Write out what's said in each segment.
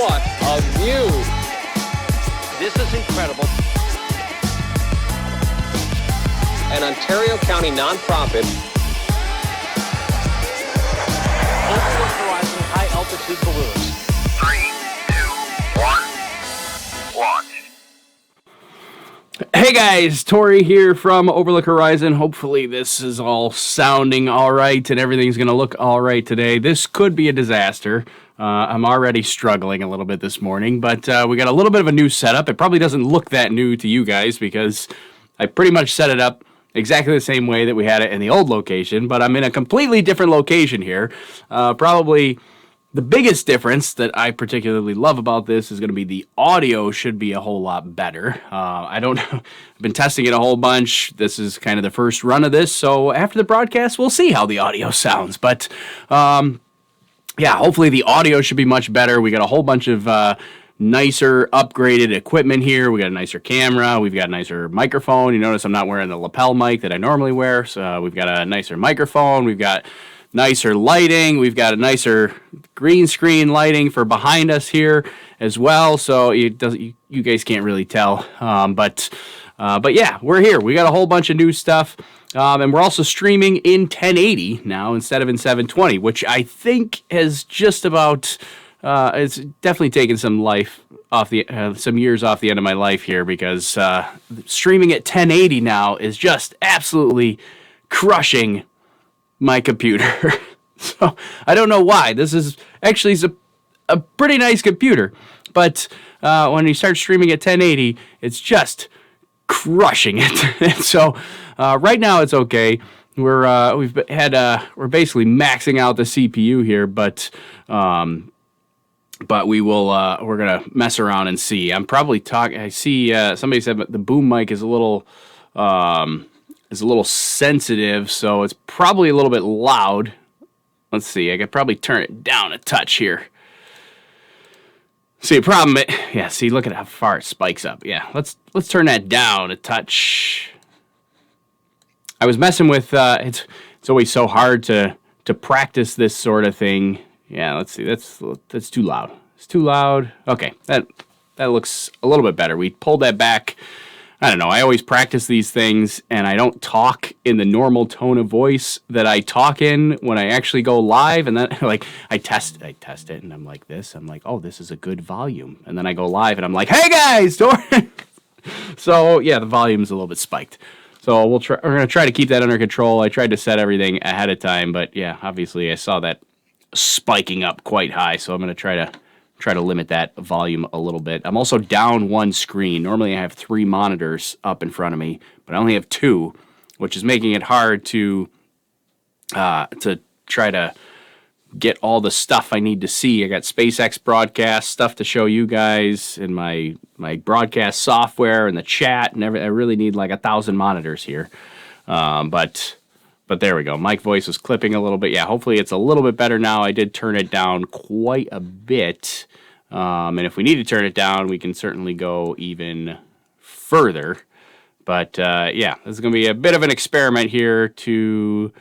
What a view! This is incredible. An Ontario County nonprofit. Overlook Horizon high-altitude balloons. 3, 2, 1, launch. Hey guys, Tori here from Overlook Horizon. Hopefully this is all sounding all right and everything's going to look all right today. This could be a disaster. I'm already struggling a little bit this morning, but we got a little bit of a new setup. It probably doesn't look that new to you guys because I pretty much set it up exactly the same way that we had it in the old location, but I'm in a completely different location here. Probably the biggest difference that I particularly love about this is going to be the audio should be a whole lot better. I don't know. I've been testing it a whole bunch. This is kind of the first run of this, so after the broadcast, we'll see how the audio sounds. But yeah, hopefully the audio should be much better. We got a whole bunch of nicer, upgraded equipment here. We got a nicer camera. We've got a nicer microphone. You notice I'm not wearing the lapel mic that I normally wear, so we've got a nicer microphone. We've got nicer lighting. We've got a nicer green screen lighting for behind us here as well, so you guys can't really tell. But yeah, we're here. We got a whole bunch of new stuff. And we're also streaming in 1080 now instead of in 720, which I think has just about, it's definitely taken some life off some years off the end of my life here because streaming at 1080 now is just absolutely crushing my computer. So I don't know why. This is actually a pretty nice computer, but when you start streaming at 1080, it's just crushing it. So right now it's okay. We're basically maxing out the CPU here, but we're gonna mess around and see. I'm probably talking. I see somebody said the boom mic is a little sensitive, so it's probably a little bit loud. Let's see. I could probably turn it down a touch here. See, problem, yeah, see, look at how far it spikes up. Yeah, let's turn that down a touch. I was messing with, it's always so hard to practice this sort of thing. Yeah, let's see, that's too loud. It's too loud. Okay, that looks a little bit better. We pulled that back. I don't know, I always practice these things, and I don't talk in the normal tone of voice that I talk in when I actually go live, and then, like, I test it, and I'm like this. I'm like, oh, this is a good volume. And then I go live, and I'm like, hey, guys! So, yeah, the volume's a little bit spiked. So we're going to try to keep that under control. I tried to set everything ahead of time, but, yeah, obviously I saw that spiking up quite high, so I'm going to try to limit that volume a little bit. I'm also down one screen. Normally I have 3 monitors up in front of me, but I only have 2, which is making it hard to try to get all the stuff I need to see. I got SpaceX broadcast stuff to show you guys in my broadcast software and the chat and everything. I really need like 1,000 monitors here. But there we go. Mic voice was clipping a little bit. Yeah, hopefully it's a little bit better now. I did turn it down quite a bit. And if we need to turn it down, we can certainly go even further. But yeah, this is going to be a bit of an experiment here to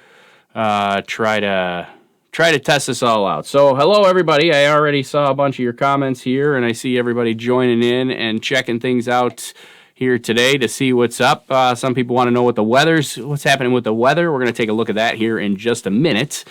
try to test this all out. So hello, everybody. I already saw a bunch of your comments here, and I see everybody joining in and checking things out here today to see what's up. Some people want to know what's happening with the weather. We're going to take a look at that here in just a minute.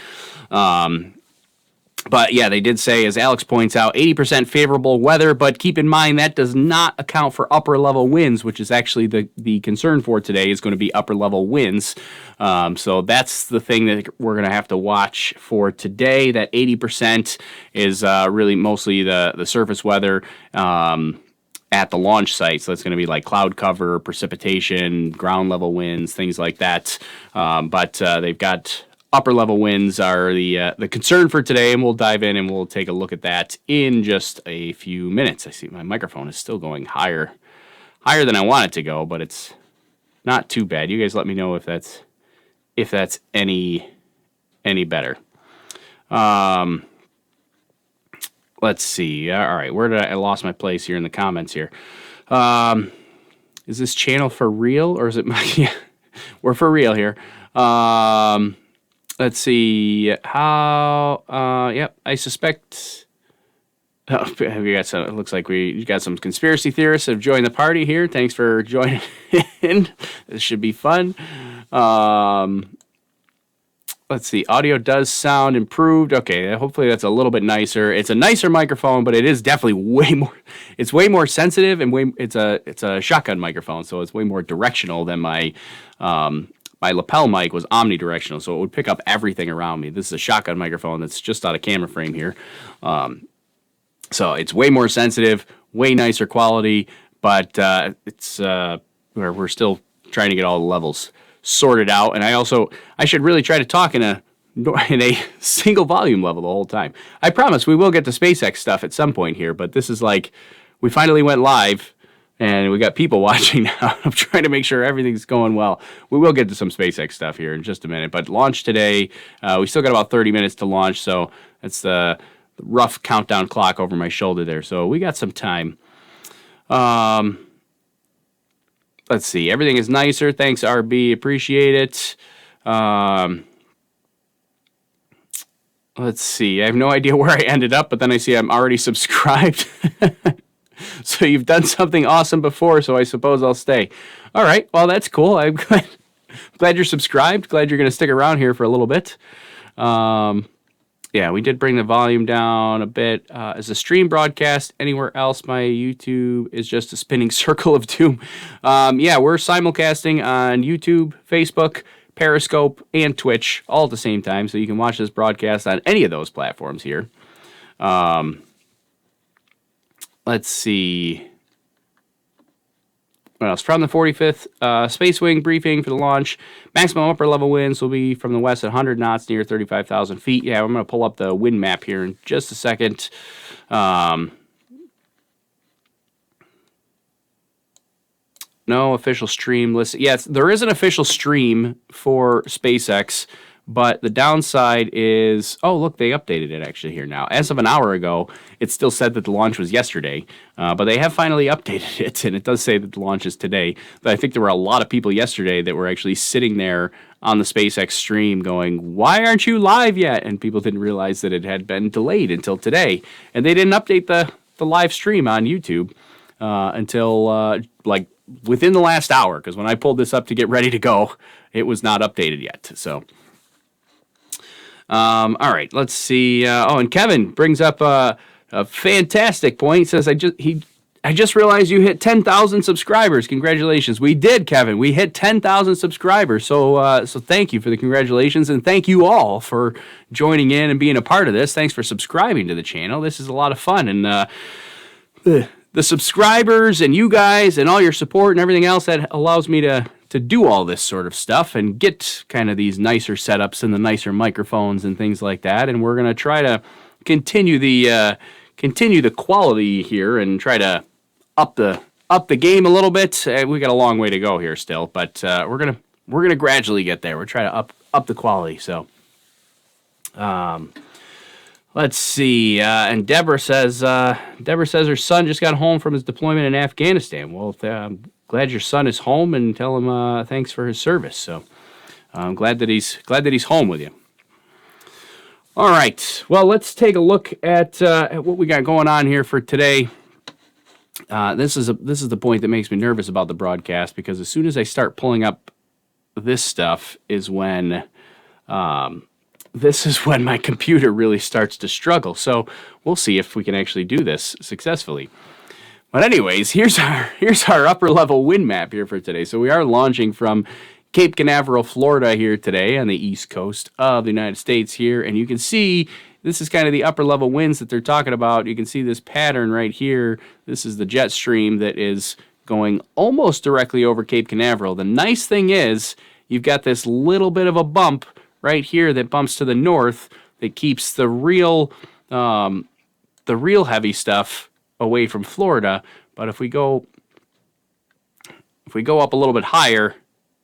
But yeah, they did say, as Alex points out, 80% favorable weather, but keep in mind that does not account for upper level winds, which is actually the concern for today is going to be upper level winds. So that's the thing that we're going to have to watch for today. That 80% is really mostly the surface weather at the launch site. So it's going to be like cloud cover, precipitation, ground level winds, things like that. But they've got upper level winds are the concern for today, and we'll dive in and we'll take a look at that in just a few minutes. I see my microphone is still going higher than I want it to go, but it's not too bad. You guys let me know if that's any better. Let's see. All right, where did I lost my place here in the comments here? Is this channel for real, or is it my? Yeah, we're for real here. Let's see how. Yep, I suspect Oh, have you got some? It looks like you got some conspiracy theorists have joined the party here. Thanks for joining in. This should be fun. Let's see. Audio does sound improved. Okay, hopefully that's a little bit nicer. It's a nicer microphone, but it is definitely way more. It's way more sensitive and it's a shotgun microphone, so it's way more directional than my lapel mic was omnidirectional, so it would pick up everything around me. This is a shotgun microphone that's just out of camera frame here. So it's way more sensitive, way nicer quality, but we're still trying to get all the levels sorted out. And I should really try to talk in a single volume level the whole time. I promise we will get to SpaceX stuff at some point here, but this is like, we finally went live and we got people watching now. I'm trying to make sure everything's going well. We will get to some SpaceX stuff here in just a minute, but launch today, we still got about 30 minutes to launch, so that's the rough countdown clock over my shoulder there. So we got some time. Let's see. Everything is nicer. Thanks, RB. Appreciate it. Let's see. I have no idea where I ended up, but then I see I'm already subscribed. So you've done something awesome before, so I suppose I'll stay. All right. Well, that's cool. I'm glad you're subscribed. Glad you're going to stick around here for a little bit. Yeah, we did bring the volume down a bit. As a stream broadcast anywhere else, my YouTube is just a spinning circle of doom. Yeah, we're simulcasting on YouTube, Facebook, Periscope, and Twitch all at the same time, so you can watch this broadcast on any of those platforms here. Let's see. What else? From the 45th Space Wing briefing for the launch. Maximum upper level winds will be from the west at 100 knots near 35,000 feet. Yeah, I'm going to pull up the wind map here in just a second. No official stream list. Yes, there is an official stream for SpaceX, but the downside is, oh, look, they updated it actually here now. As of an hour ago, it still said that the launch was yesterday, but they have finally updated it, and it does say that the launch is today. But I think there were a lot of people yesterday that were actually sitting there on the SpaceX stream going, why aren't you live yet? And people didn't realize that it had been delayed until today. And they didn't update the live stream on YouTube until like within the last hour, because when I pulled this up to get ready to go, it was not updated yet. So all right, let's see. And Kevin brings up a fantastic point. He says, I just realized you hit 10,000 subscribers. Congratulations. We did, Kevin. We hit 10,000 subscribers. So thank you for the congratulations, and thank you all for joining in and being a part of this. Thanks for subscribing to the channel. This is a lot of fun, and the subscribers and you guys and all your support and everything else that allows me to do all this sort of stuff and get kind of these nicer setups and the nicer microphones and things like that. And we're going to try to continue the quality here and try to up the game a little bit. We got a long way to go here still, but we're gonna gradually get there. We're trying to up the quality. So let's see. And Deborah says her son just got home from his deployment in Afghanistan. Well, glad your son is home, and tell him thanks for his service. So I'm glad that he's home with you. All right. Well, let's take a look at what we got going on here for today. This is the point that makes me nervous about the broadcast, because as soon as I start pulling up this stuff is when my computer really starts to struggle. So we'll see if we can actually do this successfully. But anyways, here's our upper level wind map here for today. So we are launching from Cape Canaveral, Florida here today on the east coast of the United States here. And you can see this is kind of the upper level winds that they're talking about. You can see this pattern right here. This is the jet stream that is going almost directly over Cape Canaveral. The nice thing is you've got this little bit of a bump right here that bumps to the north that keeps the real heavy stuff away from Florida. But if we go up a little bit higher,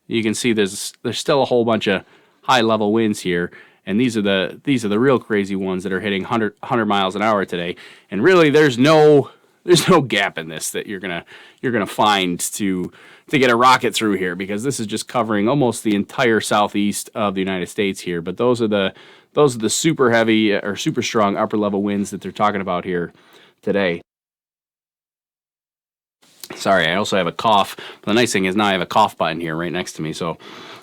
you can see there's still a whole bunch of high level winds here, and these are the real crazy ones that are hitting 100 miles an hour today. And really there's no gap in this that you're gonna find to get a rocket through here, because this is just covering almost the entire southeast of the United States here. But those are the super heavy or super strong upper level winds that they're talking about here today. Sorry, I also have a cough. But the nice thing is now I have a cough button here right next to me, so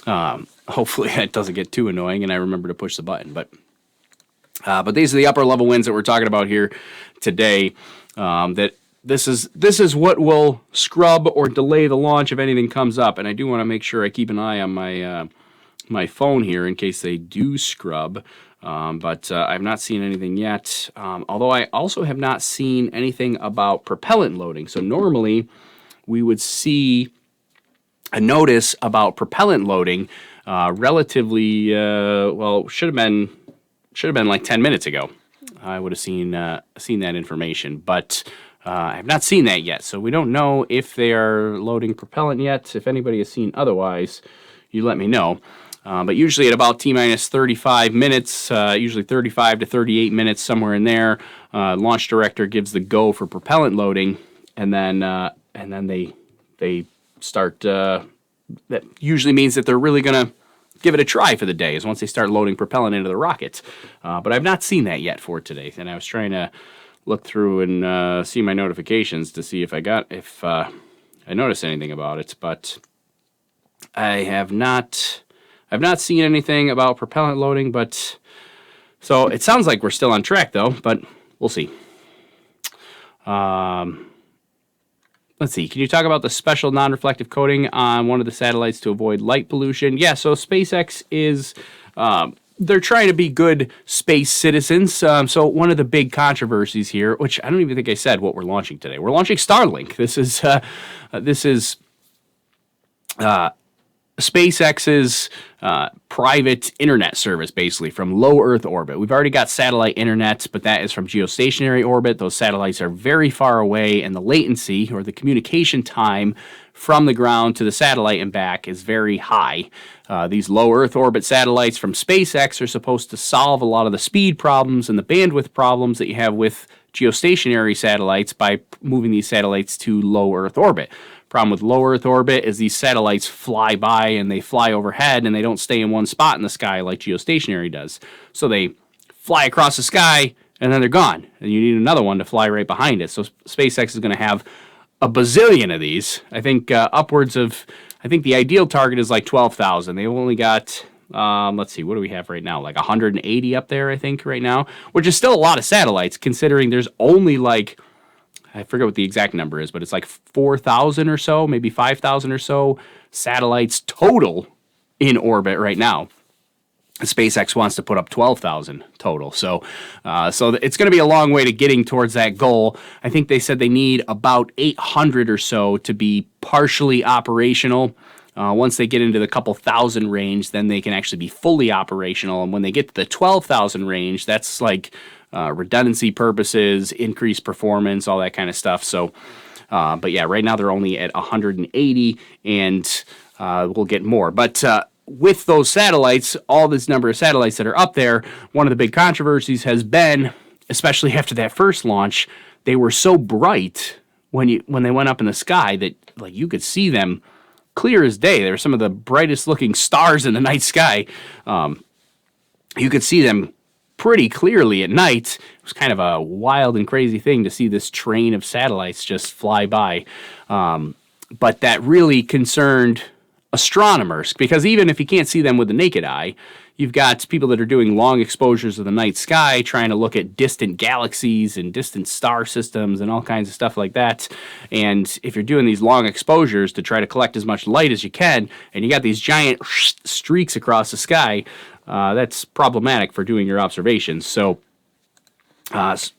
hopefully that doesn't get too annoying and I remember to push the button. But these are the upper level winds that we're talking about here today. That this is what will scrub or delay the launch if anything comes up. And I do want to make sure I keep an eye on my my phone here in case they do scrub. But I've not seen anything yet. Although I also have not seen anything about propellant loading. So normally we would see a notice about propellant loading relatively well, should have been like 10 minutes ago. I would have seen that information, but I have not seen that yet. So we don't know if they are loading propellant yet. If anybody has seen otherwise, you let me know. But usually at about T-minus 35 minutes, usually 35 to 38 minutes, somewhere in there, launch director gives the go for propellant loading, and then they start. That usually means that they're really going to give it a try for the day, is once they start loading propellant into the rocket. But I've not seen that yet for today, and I was trying to look through and see my notifications to see if I noticed anything about it, but I have not. I've not seen anything about propellant loading, but so it sounds like we're still on track though, but we'll see. Let's see. Can you talk about the special non-reflective coating on one of the satellites to avoid light pollution? Yeah, so SpaceX is they're trying to be good space citizens. So one of the big controversies here, which I don't even think I said what we're launching today. We're launching Starlink. This is SpaceX's private internet service, basically, from low Earth orbit. We've already got satellite internet, but that is from geostationary orbit. Those satellites are very far away, and the latency, or the communication time from the ground to the satellite and back, is very high. These low Earth orbit satellites from SpaceX are supposed to solve a lot of the speed problems and the bandwidth problems that you have with geostationary satellites by moving these satellites to low Earth orbit. Problem with low Earth orbit is these satellites fly by and they fly overhead and they don't stay in one spot in the sky like geostationary does. So they fly across the sky and then they're gone. And you need another one to fly right behind it. So SpaceX is going to have a bazillion of these. I think upwards of, I think the ideal target is like 12,000. They've only got, let's see, what do we have right now? Like 180 up there, I think, right now, which is still a lot of satellites considering there's only like, I forget what the exact number is, but it's like 4,000 or so, maybe 5,000 or so satellites total in orbit right now. SpaceX wants to put up 12,000 total. So it's going to be a long way to getting towards that goal. I think they said they need about 800 or so to be partially operational. Once they get into the couple thousand range, then they can actually be fully operational. And when they get to the 12,000 range, that's like redundancy purposes, increased performance, all that kind of stuff. So, but yeah, right now they're only at 180, and we'll get more. But with those satellites, all this number of satellites that are up there, one of the big controversies has been, especially after that first launch, they were so bright when they went up in the sky that like you could see them clear as day. They were some of the brightest looking stars in the night sky. You could see them pretty clearly at night. It was kind of a wild and crazy thing to see this train of satellites just fly by. But that really concerned astronomers, because even if you can't see them with the naked eye, you've got people that are doing long exposures of the night sky trying to look at distant galaxies and distant star systems and all kinds of stuff like that. And if you're doing these long exposures to try to collect as much light as you can, and you got these giant streaks across the sky, that's problematic for doing your observations. So, let's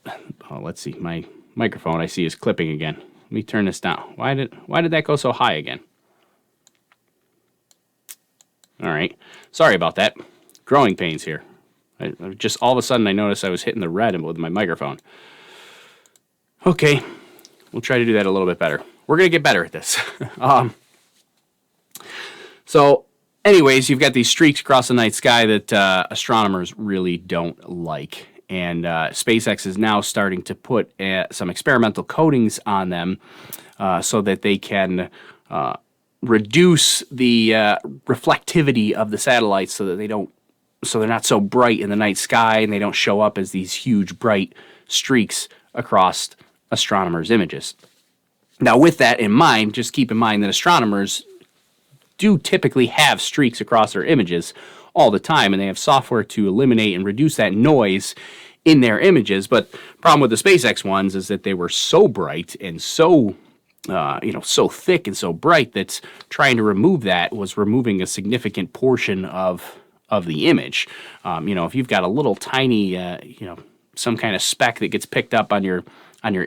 see, my microphone I see is clipping again. Let me turn this down. Why did that go so high again? All right, sorry about that. Growing pains here. I just all of a sudden I noticed I was hitting the red with my microphone. Okay, we'll try to do that a little bit better. We're gonna get better at this. So anyways, you've got these streaks across the night sky that astronomers really don't like. And SpaceX is now starting to put some experimental coatings on them so that they can reduce the reflectivity of the satellites so that they're not so bright in the night sky and they don't show up as these huge bright streaks across astronomers' images. Now, with that in mind, just keep in mind that astronomers do typically have streaks across their images all the time, and they have software to eliminate and reduce that noise in their images. But the problem with the SpaceX ones is that they were so bright and so so thick and so bright that trying to remove that was removing a significant portion of the image. If you've got a little tiny, some kind of speck that gets picked up on your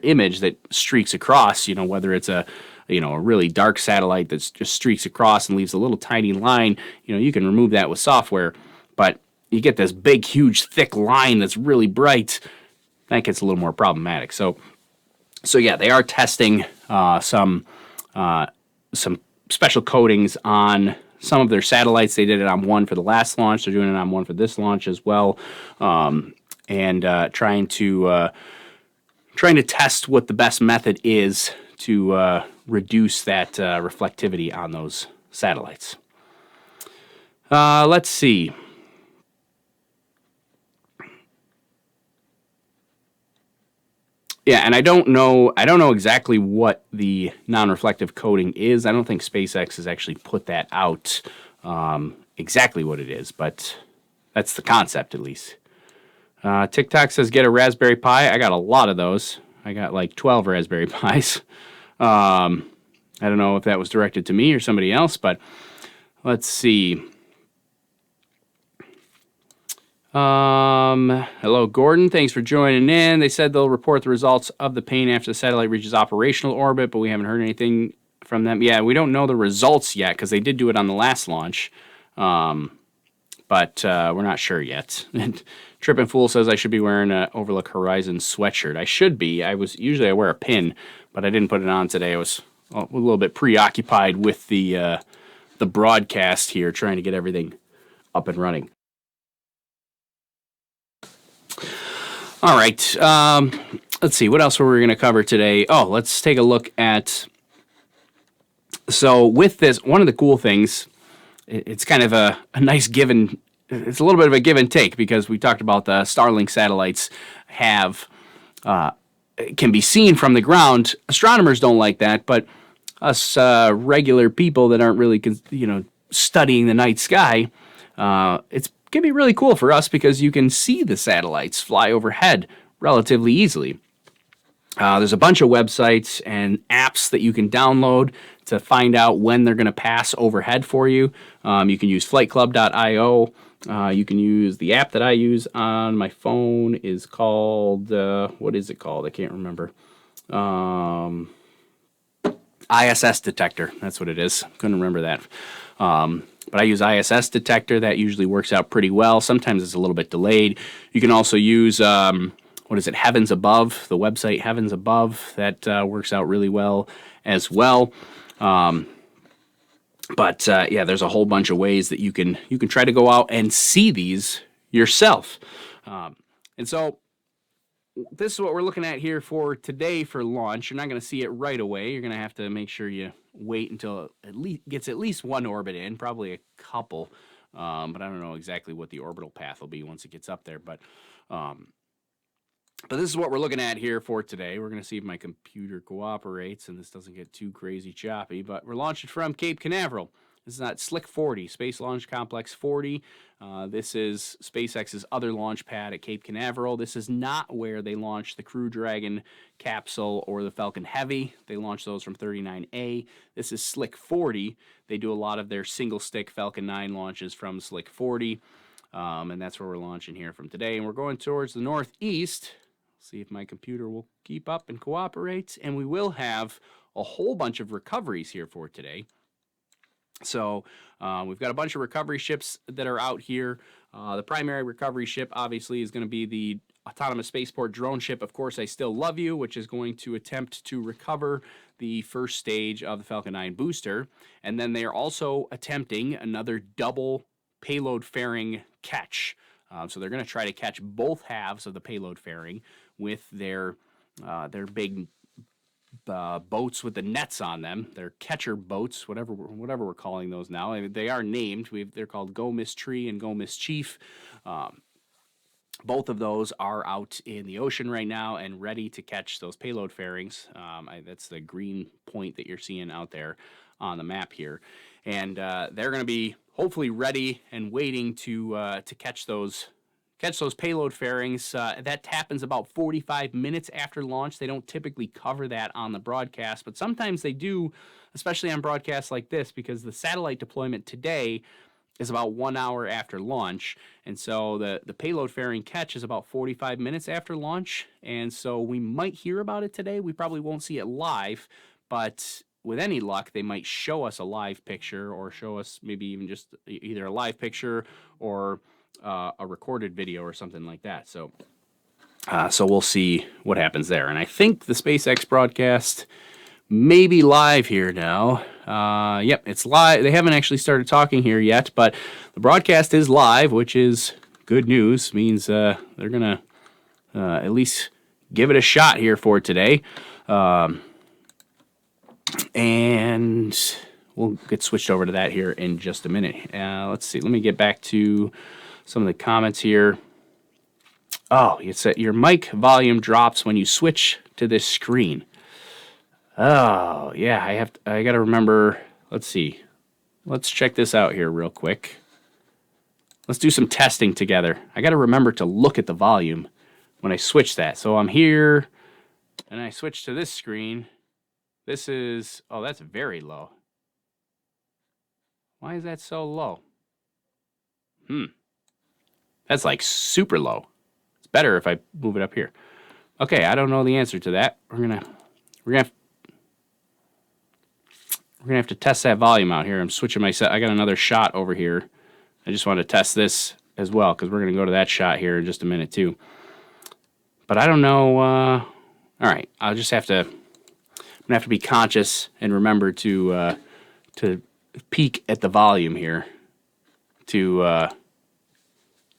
image that streaks across, whether it's a really dark satellite that just streaks across and leaves a little tiny line, you can remove that with software. But you get this big, huge, thick line that's really bright, that gets a little more problematic. So yeah, they are testing some special coatings on some of their satellites. They did it on one for the last launch. They're doing it on one for this launch as well, and trying to test what the best method is to reduce that reflectivity on those satellites. Let's see. Yeah, and I don't know exactly what the non-reflective coating is. I don't think SpaceX has actually put that out exactly what it is, but that's the concept at least. TikTok says get a Raspberry Pi. I got a lot of those. I got like 12 Raspberry Pis. I don't know if that was directed to me or somebody else, but let's see. Hello, Gordon. Thanks for joining in. They said they'll report the results of the paint after the satellite reaches operational orbit, but we haven't heard anything from them. Yeah, we don't know the results yet because they did do it on the last launch, but we're not sure yet. Trippin' Fool says I should be wearing an Overlook Horizon sweatshirt. I should be. I wear a pin, but I didn't put it on today. I was a little bit preoccupied with the broadcast here, trying to get everything up and running. All right, let's see, what else were we going to cover today? Oh, let's take a look at, so with this, one of the cool things, it's kind of a nice it's a little bit of a give and take, because we talked about the Starlink satellites can be seen from the ground. Astronomers don't like that, but us regular people that aren't really, studying the night sky, it's can be really cool for us because you can see the satellites fly overhead relatively easily. There's a bunch of websites and apps that you can download to find out when they're going to pass overhead for you. You can use flightclub.io. You can use the app that I use on my phone is called, what is it called? I can't remember. ISS Detector. That's what it is. Couldn't remember that. But I use ISS Detector. That usually works out pretty well. Sometimes it's a little bit delayed. You can also use, Heavens Above, the website Heavens Above. That works out really well as well. But there's a whole bunch of ways that you can try to go out and see these yourself. And so this is what we're looking at here for today for launch. You're not going to see it right away. You're going to have to make sure you wait until it gets at least one orbit in, probably a couple. But I don't know exactly what the orbital path will be once it gets up there. But this is what we're looking at here for today. We're going to see if my computer cooperates and this doesn't get too crazy choppy. But we're launching from Cape Canaveral. This is not Slick 40, Space Launch Complex 40. This is SpaceX's other launch pad at Cape Canaveral. This is not where they launched the Crew Dragon capsule or the Falcon Heavy. They launched those from 39A. This is Slick 40. They do a lot of their single-stick Falcon 9 launches from Slick 40. And that's where we're launching here from today. And we're going towards the northeast. See if my computer will keep up and cooperate. And we will have a whole bunch of recoveries here for today. So we've got a bunch of recovery ships that are out here. The primary recovery ship, obviously, is going to be the Autonomous Spaceport Drone Ship, Of Course I Still Love You, which is going to attempt to recover the first stage of the Falcon 9 booster. And then they are also attempting another double payload fairing catch. So they're going to try to catch both halves of the payload fairing with their big boats with the nets on them. They're catcher boats, whatever we're calling those now. I mean, they are named. They're called Go Miss Tree and Go Miss Chief. Both of those are out in the ocean right now and ready to catch those payload fairings. That's the green point that you're seeing out there on the map here. And they're going to be hopefully ready and waiting to catch those payload fairings. That happens about 45 minutes after launch. They don't typically cover that on the broadcast, but sometimes they do, especially on broadcasts like this, because the satellite deployment today is about 1 hour after launch. And so the payload fairing catch is about 45 minutes after launch. And so we might hear about it today. We probably won't see it live, but with any luck, they might show us a live picture or show us maybe even just either a live picture or a recorded video or something like that. So we'll see what happens there. And I think the SpaceX broadcast may be live here now. Yep, it's live. They haven't actually started talking here yet, but the broadcast is live, which is good news. Means they're going to at least give it a shot here for today. And we'll get switched over to that here in just a minute. Let's see. Let me get back to some of the comments here. Oh, it's that your mic volume drops when you switch to this screen. Oh, yeah, I got to remember. Let's see. Let's check this out here real quick. Let's do some testing together. I got to remember to look at the volume when I switch that. So I'm here and I switch to this screen. This is, oh, that's very low. Why is that so low? That's like super low. It's better if I move it up here. Okay, I don't know the answer to that. We're gonna have to test that volume out here. I'm switching my set. I got another shot over here. I just want to test this as well because we're going to go to that shot here in just a minute too. But I don't know. All right, I'll just have to. I'm gonna have to be conscious and remember to peek at the volume here to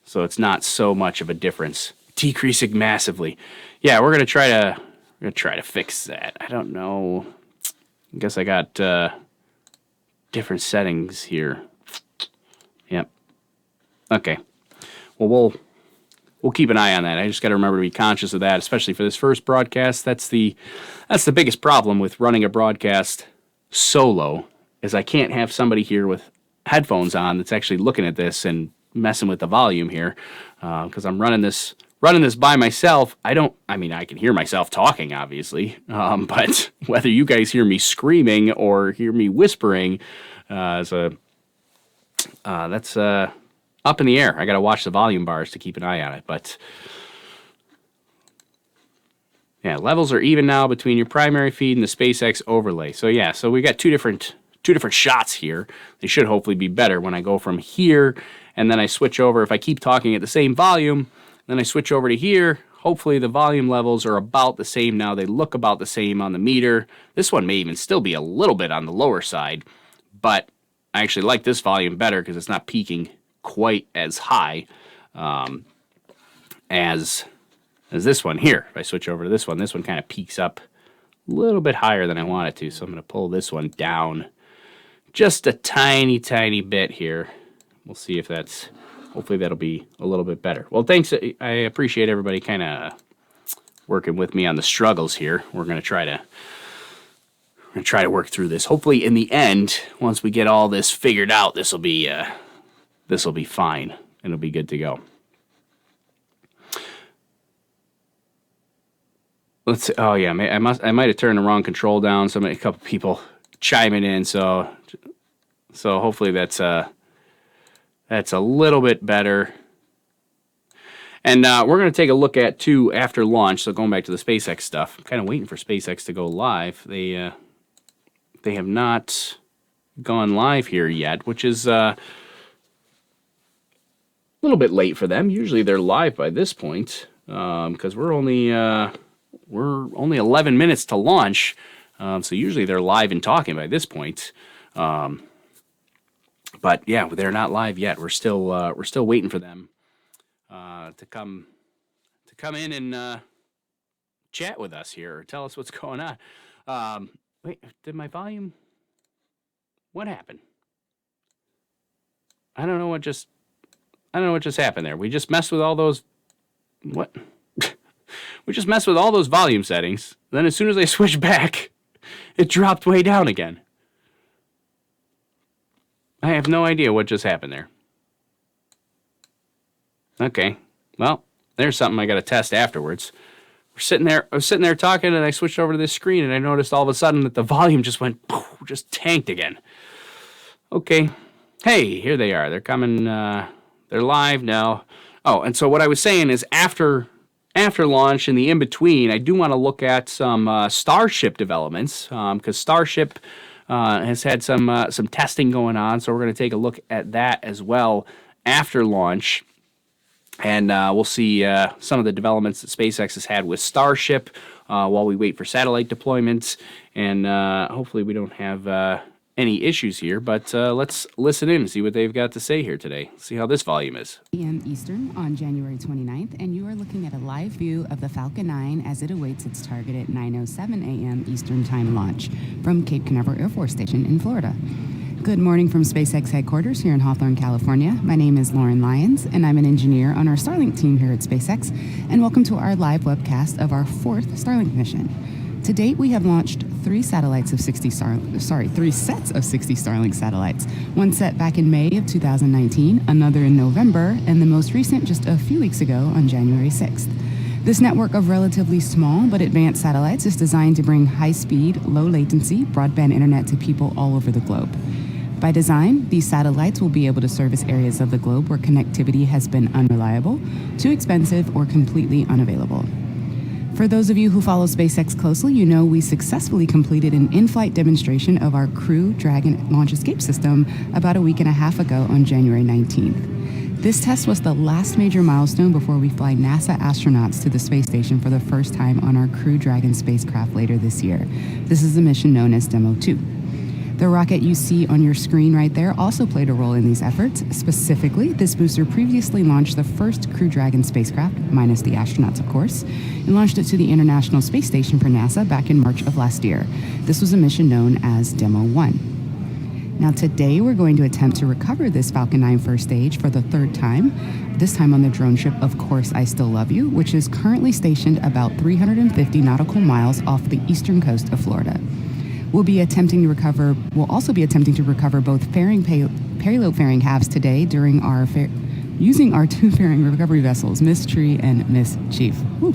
so it's not so much of a difference. Decreasing massively. Yeah, we're gonna try to fix that. I don't know. I guess I got different settings here. Yep. Okay. Well, we'll keep an eye on that. I just got to remember to be conscious of that, especially for this first broadcast. That's the biggest problem with running a broadcast solo, is I can't have somebody here with headphones on that's actually looking at this and messing with the volume here, because I'm running this by myself. I can hear myself talking, obviously, but whether you guys hear me screaming or hear me whispering, that's up in the air. I got to watch the volume bars to keep an eye on it. But yeah, levels are even now between your primary feed and the SpaceX overlay. So yeah, so we got two different shots here. They should hopefully be better when I go from here and then I switch over. If I keep talking at the same volume, then I switch over to here. Hopefully the volume levels are about the same now. They look about the same on the meter. This one may even still be a little bit on the lower side, but I actually like this volume better because it's not peaking quite as high as this one here. If I switch over to this one kind of peaks up a little bit higher than I want it to. So I'm going to pull this one down just a tiny, tiny bit here. We'll see if hopefully that'll be a little bit better. Well, thanks. I appreciate everybody kind of working with me on the struggles here. We're going to try to work through this. Hopefully in the end, once we get all this figured out, this will be fine and it'll be good to go. Let's see. Oh yeah, I might have turned the wrong control down. A couple people chiming in, so hopefully that's a little bit better. And we're going to take a look at too after launch. So going back to the SpaceX stuff, I'm kind of waiting for SpaceX to go live. They have not gone live here yet, which is a little bit late for them. Usually they're live by this point because we're only 11 minutes to launch. So usually they're live and talking by this point. But yeah, they're not live yet. We're still waiting for them to come in and chat with us here or tell us what's going on. Wait, did my volume? What happened? I don't know what just happened there. We just messed with all those What? We just messed with all those volume settings. Then as soon as I switched back, it dropped way down again. I have no idea what just happened there. Okay, well, there's something I got to test afterwards. I was sitting there talking, and I switched over to this screen, and I noticed all of a sudden that the volume just went, just tanked again. Okay, hey, here they are. They're coming. They're live now. Oh, and so what I was saying is after launch and the in-between, I do want to look at some Starship developments, because Starship has had some testing going on, so we're going to take a look at that as well after launch. And we'll see some of the developments that SpaceX has had with Starship while we wait for satellite deployments. And hopefully we don't have any issues here, but let's listen in and see what they've got to say here today. See how this volume is. p.m. Eastern on January 29th, and you are looking at a live view of the Falcon 9 as it awaits its targeted 9:07 a.m. Eastern Time launch from Cape Canaveral Air Force Station in Florida. Good morning from SpaceX headquarters here in Hawthorne, California. My name is Lauren Lyons, and I'm an engineer on our Starlink team here at SpaceX, and welcome to our live webcast of our 4th Starlink mission. To date, we have launched three sets of 60 Starlink satellites. One set back in May of 2019, another in November, and the most recent just a few weeks ago on January 6th. This network of relatively small but advanced satellites is designed to bring high-speed, low-latency broadband internet to people all over the globe. By design, these satellites will be able to service areas of the globe where connectivity has been unreliable, too expensive, or completely unavailable. For those of you who follow SpaceX closely, you know we successfully completed an in-flight demonstration of our Crew Dragon launch escape system about a week and a half ago on January 19th. This test was the last major milestone before we fly NASA astronauts to the space station for the first time on our Crew Dragon spacecraft later this year. This is the mission known as Demo 2. The rocket you see on your screen right there also played a role in these efforts. Specifically, this booster previously launched the first Crew Dragon spacecraft, minus the astronauts, of course, and launched it to the International Space Station for NASA back in March of last year. This was a mission known as Demo 1. Now today, we're going to attempt to recover this Falcon 9 first stage for the third time, this time on the drone ship, Of Course I Still Love You, which is currently stationed about 350 nautical miles off the eastern coast of Florida. We'll also be attempting to recover both payload fairing halves today during using our two fairing recovery vessels, Miss Tree and Miss Chief. Woo.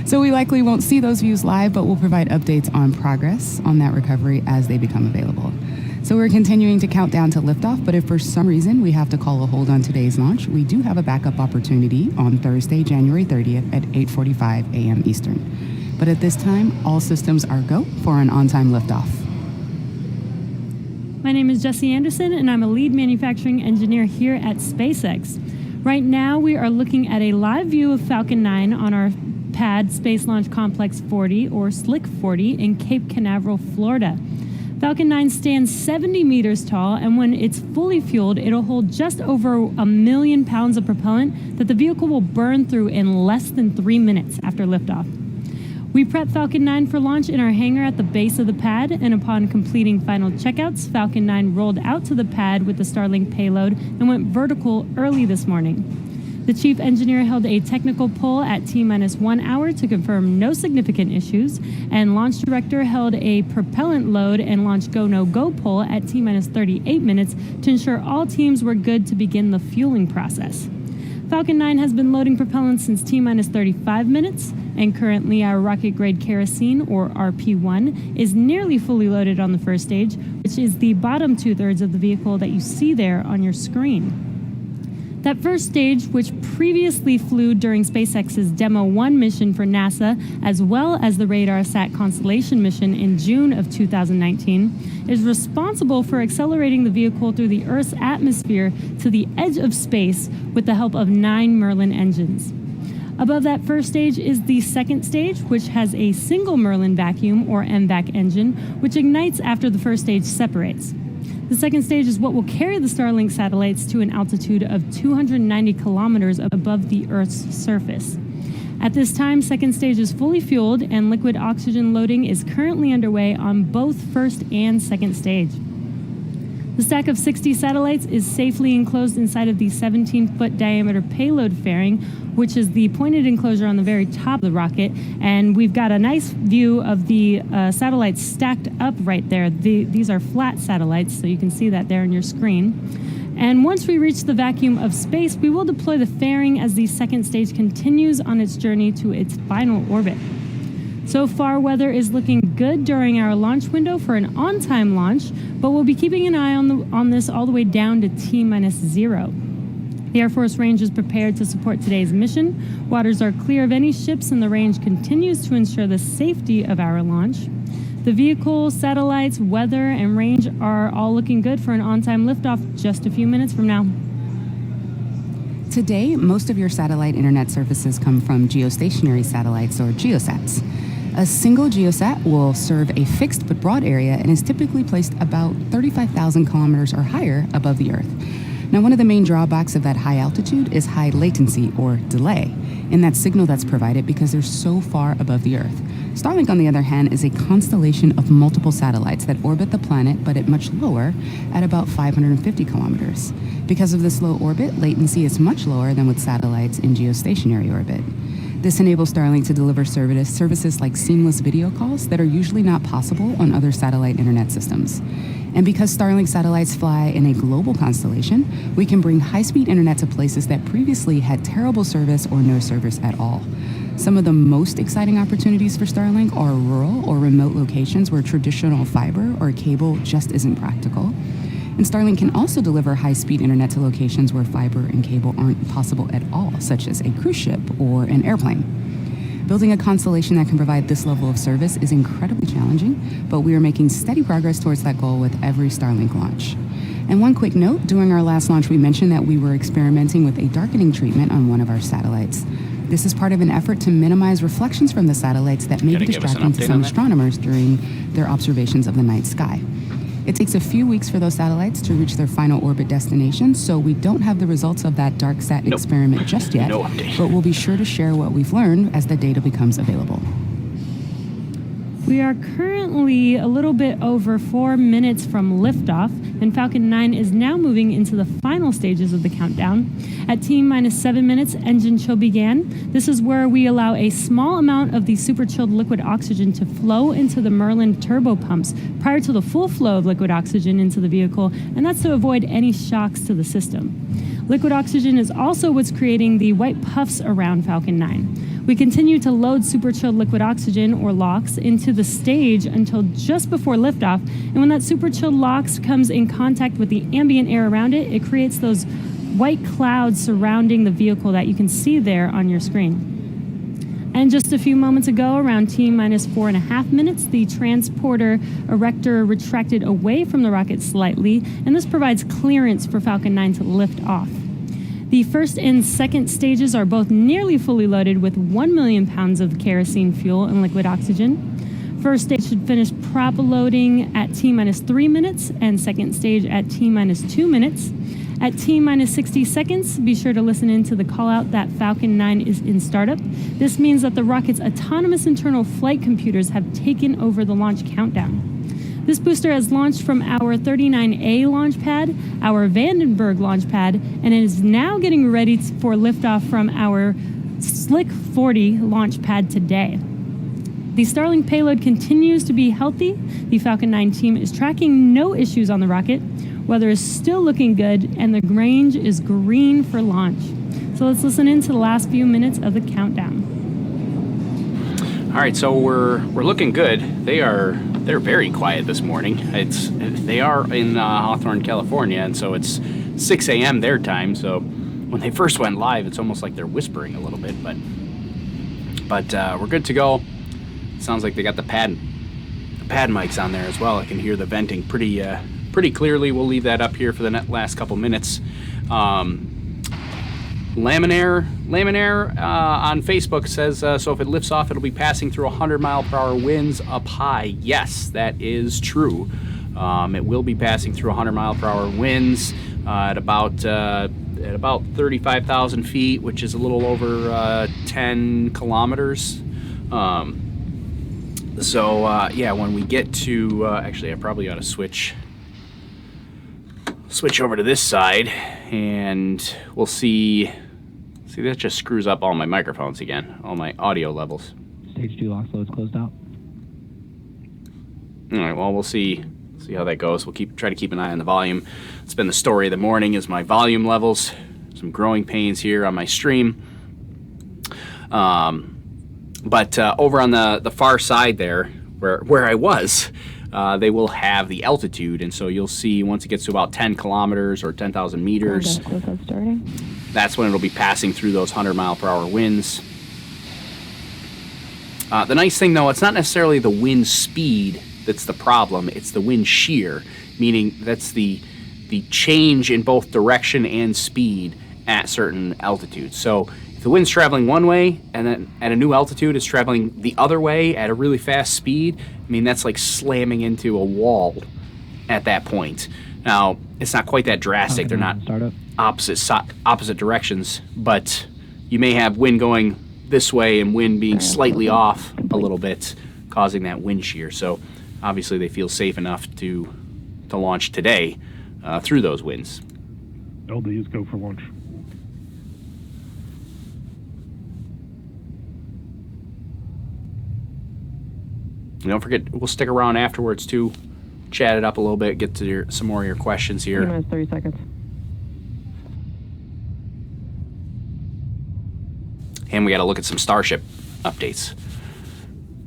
So we likely won't see those views live, but we'll provide updates on progress on that recovery as they become available. So we're continuing to count down to liftoff, but if for some reason we have to call a hold on today's launch, we do have a backup opportunity on Thursday, January 30th at 8:45 a.m. Eastern. But at this time, all systems are go for an on-time liftoff. My name is Jesse Anderson, and I'm a lead manufacturing engineer here at SpaceX. Right now, we are looking at a live view of Falcon 9 on our pad Space Launch Complex 40, or SLIC 40, in Cape Canaveral, Florida. Falcon 9 stands 70 meters tall, and when it's fully fueled, it'll hold just over 1 million pounds of propellant that the vehicle will burn through in less than 3 minutes after liftoff. We prepped Falcon 9 for launch in our hangar at the base of the pad, and upon completing final checkouts, Falcon 9 rolled out to the pad with the Starlink payload and went vertical early this morning. The chief engineer held a technical poll at T-1 hour to confirm no significant issues, and launch director held a propellant load and launch go-no-go poll at T-38 minutes to ensure all teams were good to begin the fueling process. Falcon 9 has been loading propellant since T-35 minutes, and currently our rocket-grade kerosene, or RP-1, is nearly fully loaded on the first stage, which is the bottom two-thirds of the vehicle that you see there on your screen. That first stage, which previously flew during SpaceX's Demo 1 mission for NASA, as well as the RadarSat Constellation mission in June of 2019, is responsible for accelerating the vehicle through the Earth's atmosphere to the edge of space with the help of 9 Merlin engines. Above that first stage is the second stage, which has a single Merlin vacuum, or MVAC engine, which ignites after the first stage separates. The second stage is what will carry the Starlink satellites to an altitude of 290 kilometers above the Earth's surface. At this time, second stage is fully fueled, and liquid oxygen loading is currently underway on both first and second stage. The stack of 60 satellites is safely enclosed inside of the 17-foot diameter payload fairing, which is the pointed enclosure on the very top of the rocket. And we've got a nice view of the satellites stacked up right there. These are flat satellites, so you can see that there on your screen. And once we reach the vacuum of space, we will deploy the fairing as the second stage continues on its journey to its final orbit. So far, weather is looking good during our launch window for an on-time launch, but we'll be keeping an eye on this all the way down to T-0. The Air Force range is prepared to support today's mission. Waters are clear of any ships, and the range continues to ensure the safety of our launch. The vehicle, satellites, weather, and range are all looking good for an on-time liftoff just a few minutes from now. Today, most of your satellite internet services come from geostationary satellites or geosats. A single geosat will serve a fixed but broad area and is typically placed about 35,000 kilometers or higher above the Earth. Now, one of the main drawbacks of that high altitude is high latency or delay in that signal that's provided because they're so far above the Earth. Starlink, on the other hand, is a constellation of multiple satellites that orbit the planet, but at much lower, at about 550 kilometers. Because of this low orbit, latency is much lower than with satellites in geostationary orbit. This enables Starlink to deliver services like seamless video calls that are usually not possible on other satellite internet systems. And because Starlink satellites fly in a global constellation, we can bring high-speed internet to places that previously had terrible service or no service at all. Some of the most exciting opportunities for Starlink are rural or remote locations where traditional fiber or cable just isn't practical. And Starlink can also deliver high-speed internet to locations where fiber and cable aren't possible at all, such as a cruise ship or an airplane. Building a constellation that can provide this level of service is incredibly challenging, but we are making steady progress towards that goal with every Starlink launch. And one quick note, during our last launch, we mentioned that we were experimenting with a darkening treatment on one of our satellites. This is part of an effort to minimize reflections from the satellites that may be distracting to some astronomers during their observations of the night sky. It takes a few weeks for those satellites to reach their final orbit destination, so we don't have the results of that DarkSat experiment just yet, but we'll be sure to share what we've learned as the data becomes available. We are currently a little bit over 4 minutes from liftoff, and Falcon 9 is now moving into the final stages of the countdown. At T-7 minutes, engine chill began. This is where we allow a small amount of the super chilled liquid oxygen to flow into the Merlin turbo pumps prior to the full flow of liquid oxygen into the vehicle, and that's to avoid any shocks to the system. Liquid oxygen is also what's creating the white puffs around Falcon 9. We continue to load super chilled liquid oxygen, or LOX, into the stage until just before liftoff, and when that super chilled LOX comes in contact with the ambient air around it, it creates those white clouds surrounding the vehicle that you can see there on your screen. And just a few moments ago, around T-4.5 minutes, the transporter Erector retracted away from the rocket slightly, and this provides clearance for Falcon 9 to lift off. The first and second stages are both nearly fully loaded with 1 million pounds of kerosene fuel and liquid oxygen. First stage should finish prop loading at T-3 minutes, and second stage at T-2 minutes. At T-60 seconds, be sure to listen in to the call out that Falcon 9 is in startup. This means that the rocket's autonomous internal flight computers have taken over the launch countdown. This booster has launched from our 39A launch pad, our Vandenberg launch pad, and it is now getting ready for liftoff from our Slick 40 launch pad today. The Starlink payload continues to be healthy. The Falcon 9 team is tracking no issues on the rocket. Weather is still looking good, and the Grange is green for launch. So let's listen in to the last few minutes of the countdown. All right, so we're looking good. They're very quiet this morning. They are in Hawthorne, California, and so it's 6 a.m. their time. So when they first went live, it's almost like they're whispering a little bit, but we're good to go. Sounds like they got the pad mics on there as well. I can hear the venting pretty clearly. We'll leave that up here for the last couple minutes. Laminaire on Facebook says, so if it lifts off, it'll be passing through 100-mile-per-hour winds up high. Yes, that is true. It will be passing through 100-mile-per-hour winds at about 35,000 feet, which is a little over 10 kilometers. Yeah, when we get to, actually, I probably ought to switch switch over to this side, and we'll see. See, that just screws up all my microphones again, all my audio levels. Stage 2 lock loads closed out. All right, well, we'll see how that goes. We'll try to keep an eye on the volume. It's been the story of the morning is my volume levels. Some growing pains here on my stream. But over on the far side there, where I was, they will have the altitude, and so you'll see once it gets to about 10 kilometers or 10,000 meters, that's when it'll be passing through those 100-mile-per-hour winds. The nice thing, though, it's not necessarily the wind speed that's the problem, it's the wind shear, meaning that's the change in both direction and speed at certain altitudes. So if the wind's traveling one way and then at a new altitude it's traveling the other way at a really fast speed, I mean, that's like slamming into a wall at that point. Now, it's not quite that drastic. They're not opposite directions, but you may have wind going this way and wind being slightly off a little bit, causing that wind shear. So obviously they feel safe enough to launch today through those winds. LDs go for launch. And don't forget, we'll stick around afterwards too, chat it up a little bit, get to some more of your questions here. 30 seconds. And we got to look at some Starship updates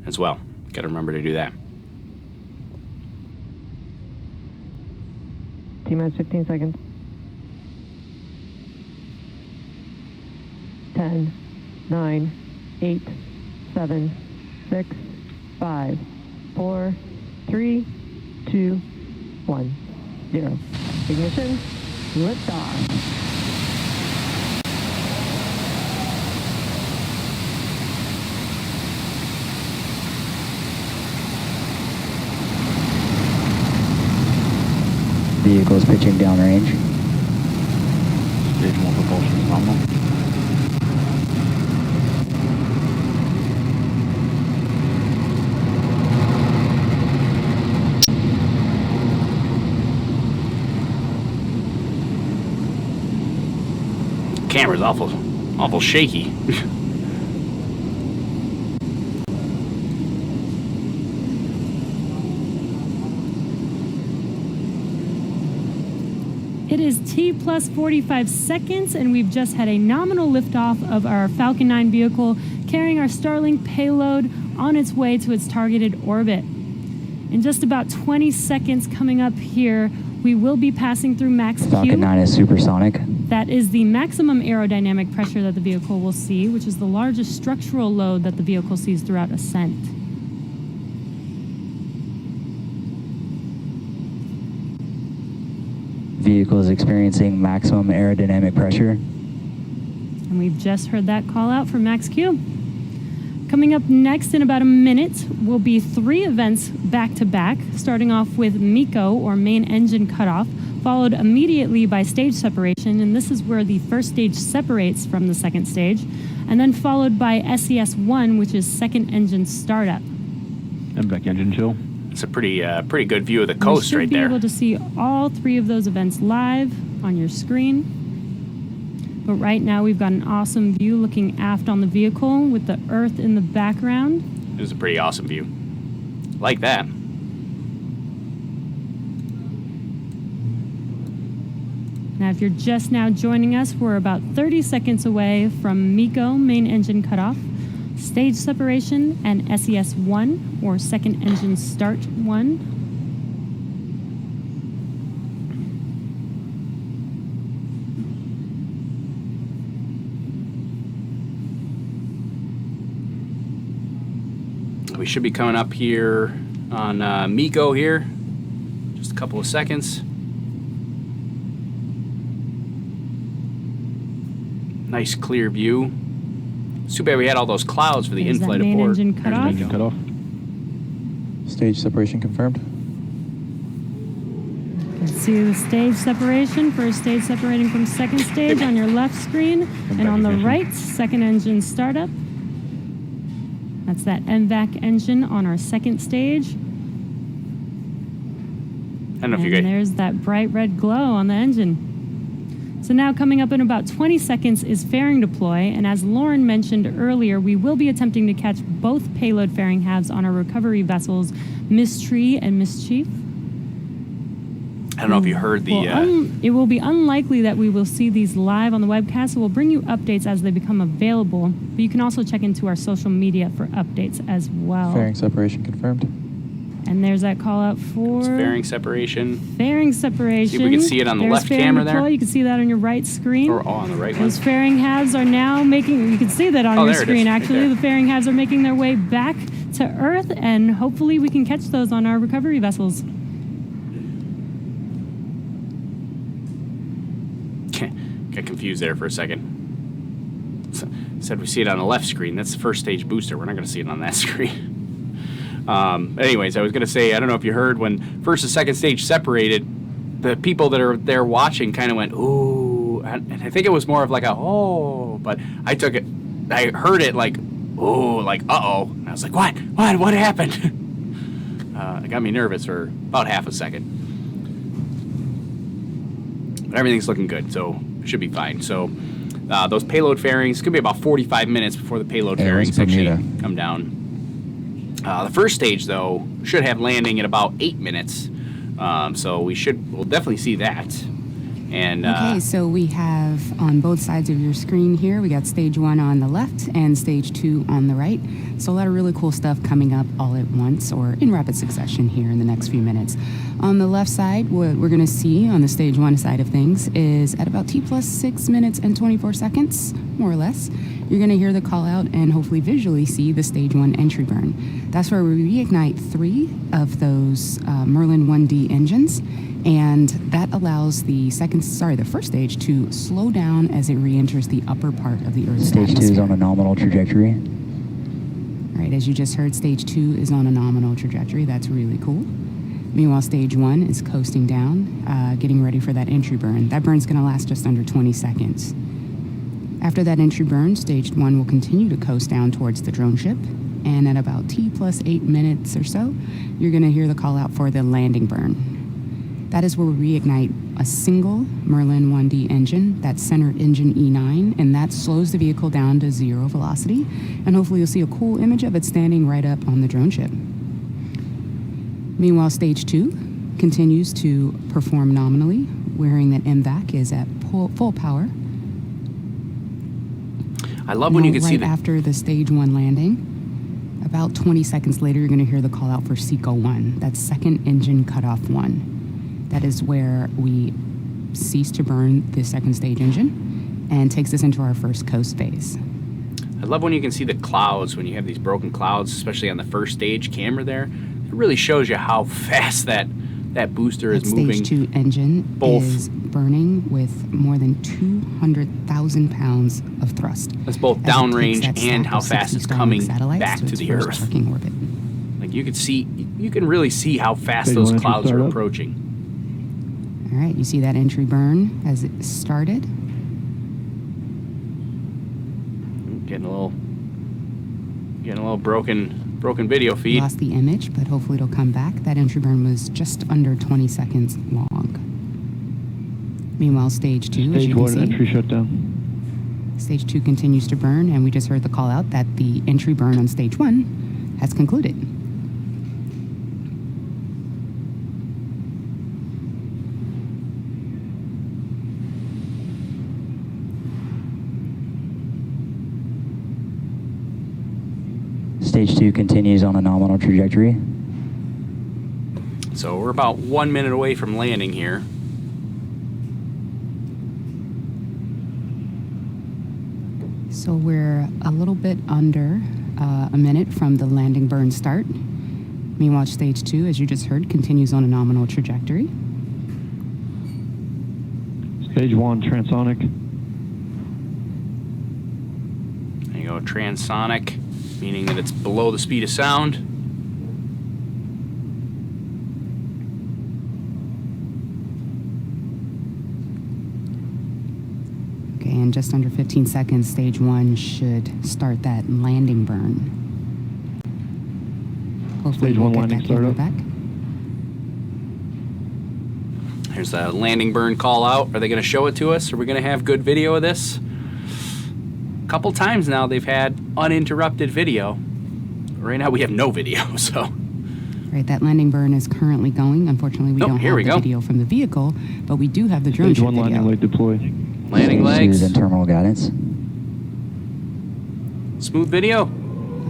as well. Got to remember to do that. T-minus 15 seconds. 10, 9, 8, 7, 6, 5, 4, 3, 2, 1, 0. Ignition, liftoff. Vehicles pitching downrange. Stage 1 propulsion is nominal. Camera's awful shaky. It is T plus 45 seconds, and we've just had a nominal liftoff of our Falcon 9 vehicle carrying our Starlink payload on its way to its targeted orbit. In just about 20 seconds coming up here, we will be passing through max Q. Falcon 9 is supersonic. That is the maximum aerodynamic pressure that the vehicle will see, which is the largest structural load that the vehicle sees throughout ascent. Vehicle is experiencing maximum aerodynamic pressure. And we've just heard that call out for max Q. Coming up next in about a minute will be 3 events back to back, starting off with MECO, or main engine cutoff, followed immediately by stage separation, and this is where the first stage separates from the second stage, and then followed by SES-1, which is second engine startup. MVAC engine chill. It's a pretty good view of the coast right there. You should be able to see all 3 of those events live on your screen. But right now we've got an awesome view looking aft on the vehicle with the Earth in the background. It was a pretty awesome view. Like that. Now, if you're just now joining us, we're about 30 seconds away from MECO, main engine cutoff, stage separation, and SES-1, or second engine start 1. We should be coming up here on MECO here. Just a couple of seconds. Nice clear view. It's too bad we had all those clouds for the There's in-flight that main abort. engine cut off. Engine cut off. Stage separation confirmed. Let's see the stage separation. First stage separating from second stage on your left screen. And on the right, second engine startup. That's that MVAC engine on our second stage. I don't know if you And guys... there's that bright red glow on the engine. So now coming up in about 20 seconds is fairing deploy, and as Lauren mentioned earlier, we will be attempting to catch both payload fairing halves on our recovery vessels, Mystery and Mischief. I don't know if you heard the... it will be unlikely that we will see these live on the webcast, so we'll bring you updates as they become available, but you can also check into our social media for updates as well. Fairing separation confirmed. And there's that call out for... It's fairing separation. Fairing separation. See if we can see it on the There's left fairing camera deploy. there. You can see that on your right screen. Or on the right one. Those fairing halves are now making... You can see that on your there it screen, is, right actually. there. The fairing halves are making their way back to Earth, and hopefully we can catch those on our recovery vessels. Got confused there for a second. Said we see it on the left screen. That's the first stage booster. We're not going to see it on that screen. Anyways, I was going to say, I don't know if you heard, when first and second stage separated, the people that are there watching kind of went, ooh. And I think it was more of like a, oh. But I took it, I heard it like, oh, like, uh-oh. And I was like, what happened? It got me nervous for about half a second. But everything's looking good, so it should be fine. So those payload fairings, could be about 45 minutes before the payload fairings actually come down. The first stage, though, should have landing in about 8 minutes. So we'll definitely see that. And okay, so we have on both sides of your screen here, we got stage 1 on the left and stage 2 on the right. So a lot of really cool stuff coming up all at once or in rapid succession here in the next few minutes. On the left side, what we're going to see on the stage 1 side of things is at about T plus 6 minutes and 24 seconds, more or less, you're going to hear the call out and hopefully visually see the stage 1 entry burn. That's where we reignite 3 of those Merlin 1D engines. And that allows the first stage to slow down as it re-enters the upper part of the Earth's Stage 2 is on a nominal trajectory. All right, as you just heard, stage 2 is on a nominal trajectory. That's really cool. Meanwhile, stage 1 is coasting down, getting ready for that entry burn. That burn's going to last just under 20 seconds. After that entry burn, stage 1 will continue to coast down towards the drone ship. And at about T plus 8 minutes or so, you're going to hear the call out for the landing burn. That is where we reignite a single Merlin 1D engine, that center engine E9, and that slows the vehicle down to 0 velocity. And hopefully you'll see a cool image of it standing right up on the drone ship. Meanwhile, stage 2 continues to perform nominally, wearing that MVAC is at full power. I love when you can see right after the stage 1 landing, about 20 seconds later, you're going to hear the call out for SECO 1, that's second engine cutoff 1. That is where we cease to burn the second stage engine and takes us into our first coast phase. I love when you can see the clouds, when you have these broken clouds, especially on the first stage camera there. It really shows you how fast that booster is moving. Stage 2 engine is burning with more than 200,000 pounds of thrust. That's both downrange and how fast it's coming back to the Earth. Orbit. Like you can really see how fast those clouds are approaching. All right, you see that entry burn as it started. Getting a little broken video feed. Lost the image, but hopefully it'll come back. That entry burn was just under 20 seconds long. Meanwhile, stage 2, as you can see, entry shutdown. Stage 2 continues to burn, and we just heard the call out that the entry burn on stage 1 has concluded. Stage 2 continues on a nominal trajectory. So we're about 1 minute away from landing here. So we're a little bit under a minute from the landing burn start. Meanwhile, stage 2, as you just heard, continues on a nominal trajectory. Stage 1, transonic. There you go, transonic, meaning that it's below the speed of sound. Okay, in just under 15 seconds, stage 1 should start that landing burn. Hopefully Stage we'll 1 get landing that camera startup. back. There's a landing burn call out. Are they going to show it to us? Are we going to have good video of this? A couple times now they've had uninterrupted video. Right now we have no video, so. Right, that landing burn is currently going. Unfortunately, we don't have the video from the vehicle, but we do have the drone Stage ship 1 video. landing leg deploy. Landing legs. Smooth and terminal guidance. Smooth video.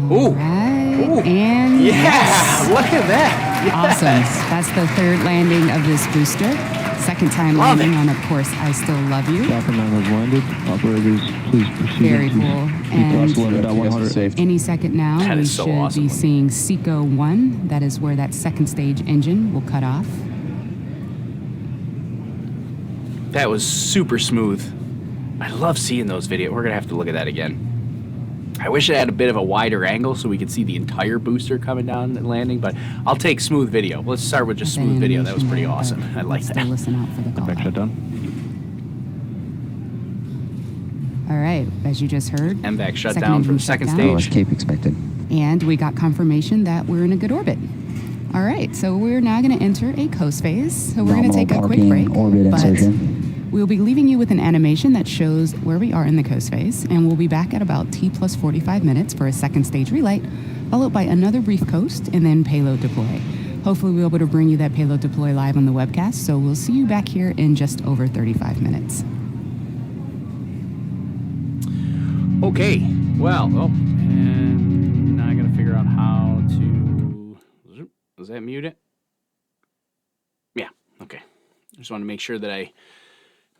All right, and yeah, look at that. Yes. Awesome. That's the third landing of this booster. Second time Love landing it. on, of course, I Still Love You. Falcon 9 has landed. Operators, please proceed. Very cool. And About 100. any second now, That we is so should awesome. be seeing SECO 1. That is where that second stage engine will cut off. That was super smooth. I love seeing those videos. We're going to have to look at that again. I wish it had a bit of a wider angle so we could see the entire booster coming down and landing, but I'll take smooth video. Let's start with just smooth video. That was pretty awesome. I like that. Still listen out for the call. Back shut down. All right, as you just heard, MVAC shut second down engine from the shut second down. stage. Escape expected. And we got confirmation that we're in a good orbit. All right, so we're now going to enter a coast phase. So we're going to take a quick break. Orbit but insertion. we'll be leaving you with an animation that shows where we are in the coast phase, and we'll be back at about T plus 45 minutes for a second stage relight, followed by another brief coast and then payload deploy. Hopefully we'll be able to bring you that payload deploy live on the webcast, so we'll see you back here in just over 35 minutes. Okay, well, and now I got to figure out how to, does that mute it? Yeah, okay. I just want to make sure that I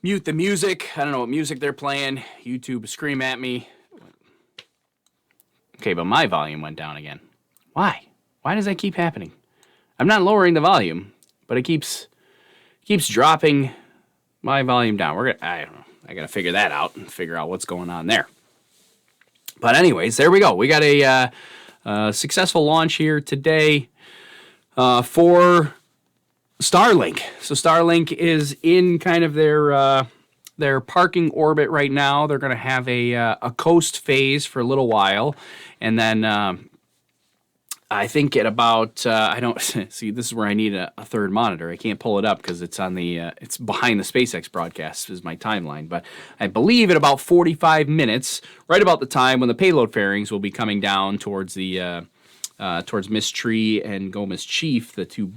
mute the music. I don't know what music they're playing. YouTube scream at me. Okay, but my volume went down again. Why? Why does that keep happening? I'm not lowering the volume, but it keeps dropping my volume down. I don't know. I got to figure that out and figure out what's going on there. But anyways, there we go. We got a successful launch here today for Starlink. So Starlink is in kind of their parking orbit right now. They're going to have a coast phase for a little while, and then I think at about I don't see. This is where I need a third monitor. I can't pull it up because it's on the it's behind the SpaceX broadcast is my timeline. But I believe at about 45 minutes, right about the time when the payload fairings will be coming down towards the towards Miss Tree and Gomez Chief, the two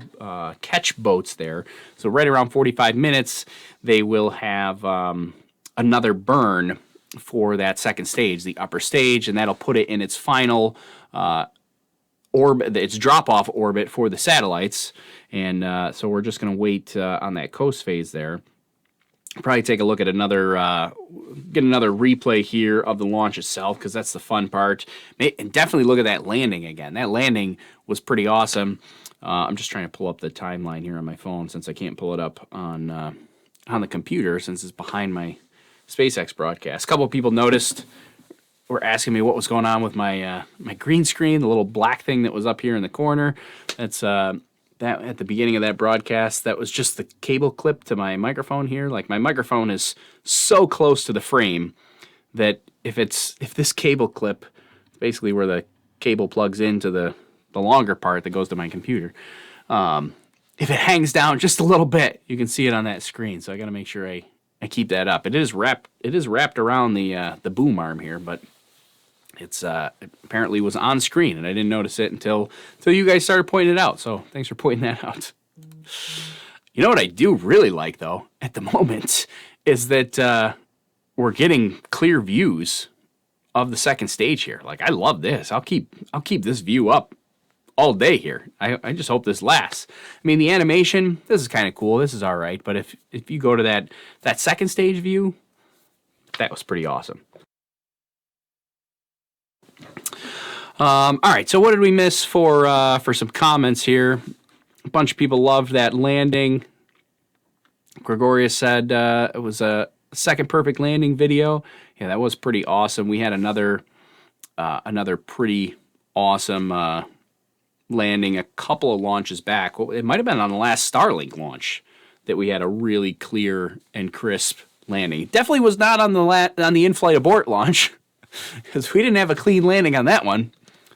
catch boats there. So right around 45 minutes, they will have another burn for that second stage, the upper stage, and that'll put it in its final orbit, its drop-off orbit for the satellites. And so we're just going to wait on that coast phase there. Probably take a look at get another replay here of the launch itself, because that's the fun part. And definitely look at that landing again. That landing was pretty awesome. I'm just trying to pull up the timeline here on my phone since I can't pull it up on the computer since it's behind my SpaceX broadcast. A couple of people noticed, were asking me what was going on with my my green screen, the little black thing that was up here in the corner. That's that at the beginning of that broadcast, that was just the cable clip to my microphone here. Like, my microphone is so close to the frame that if this cable clip, basically where the cable plugs into the longer part that goes to my computer, if it hangs down just a little bit, you can see it on that screen. So I got to make sure I keep that up. It is wrapped around the boom arm here, but it's it apparently was on screen, and I didn't notice it until you guys started pointing it out. So thanks for pointing that out. You know what I do really like, though, at the moment, is that we're getting clear views of the second stage here. Like, I love this. I'll keep this view up all day here. I just hope this lasts. I mean, the animation, this is kind of cool. This is all right. But if you go to that second stage view, that was pretty awesome. All right, so what did we miss for some comments here? A bunch of people loved that landing. Gregorius said it was a second perfect landing video. Yeah, that was pretty awesome. We had another pretty awesome landing a couple of launches back. Well, it might have been on the last Starlink launch that we had a really clear and crisp landing. Definitely was not on the in-flight abort launch, because we didn't have a clean landing on that one,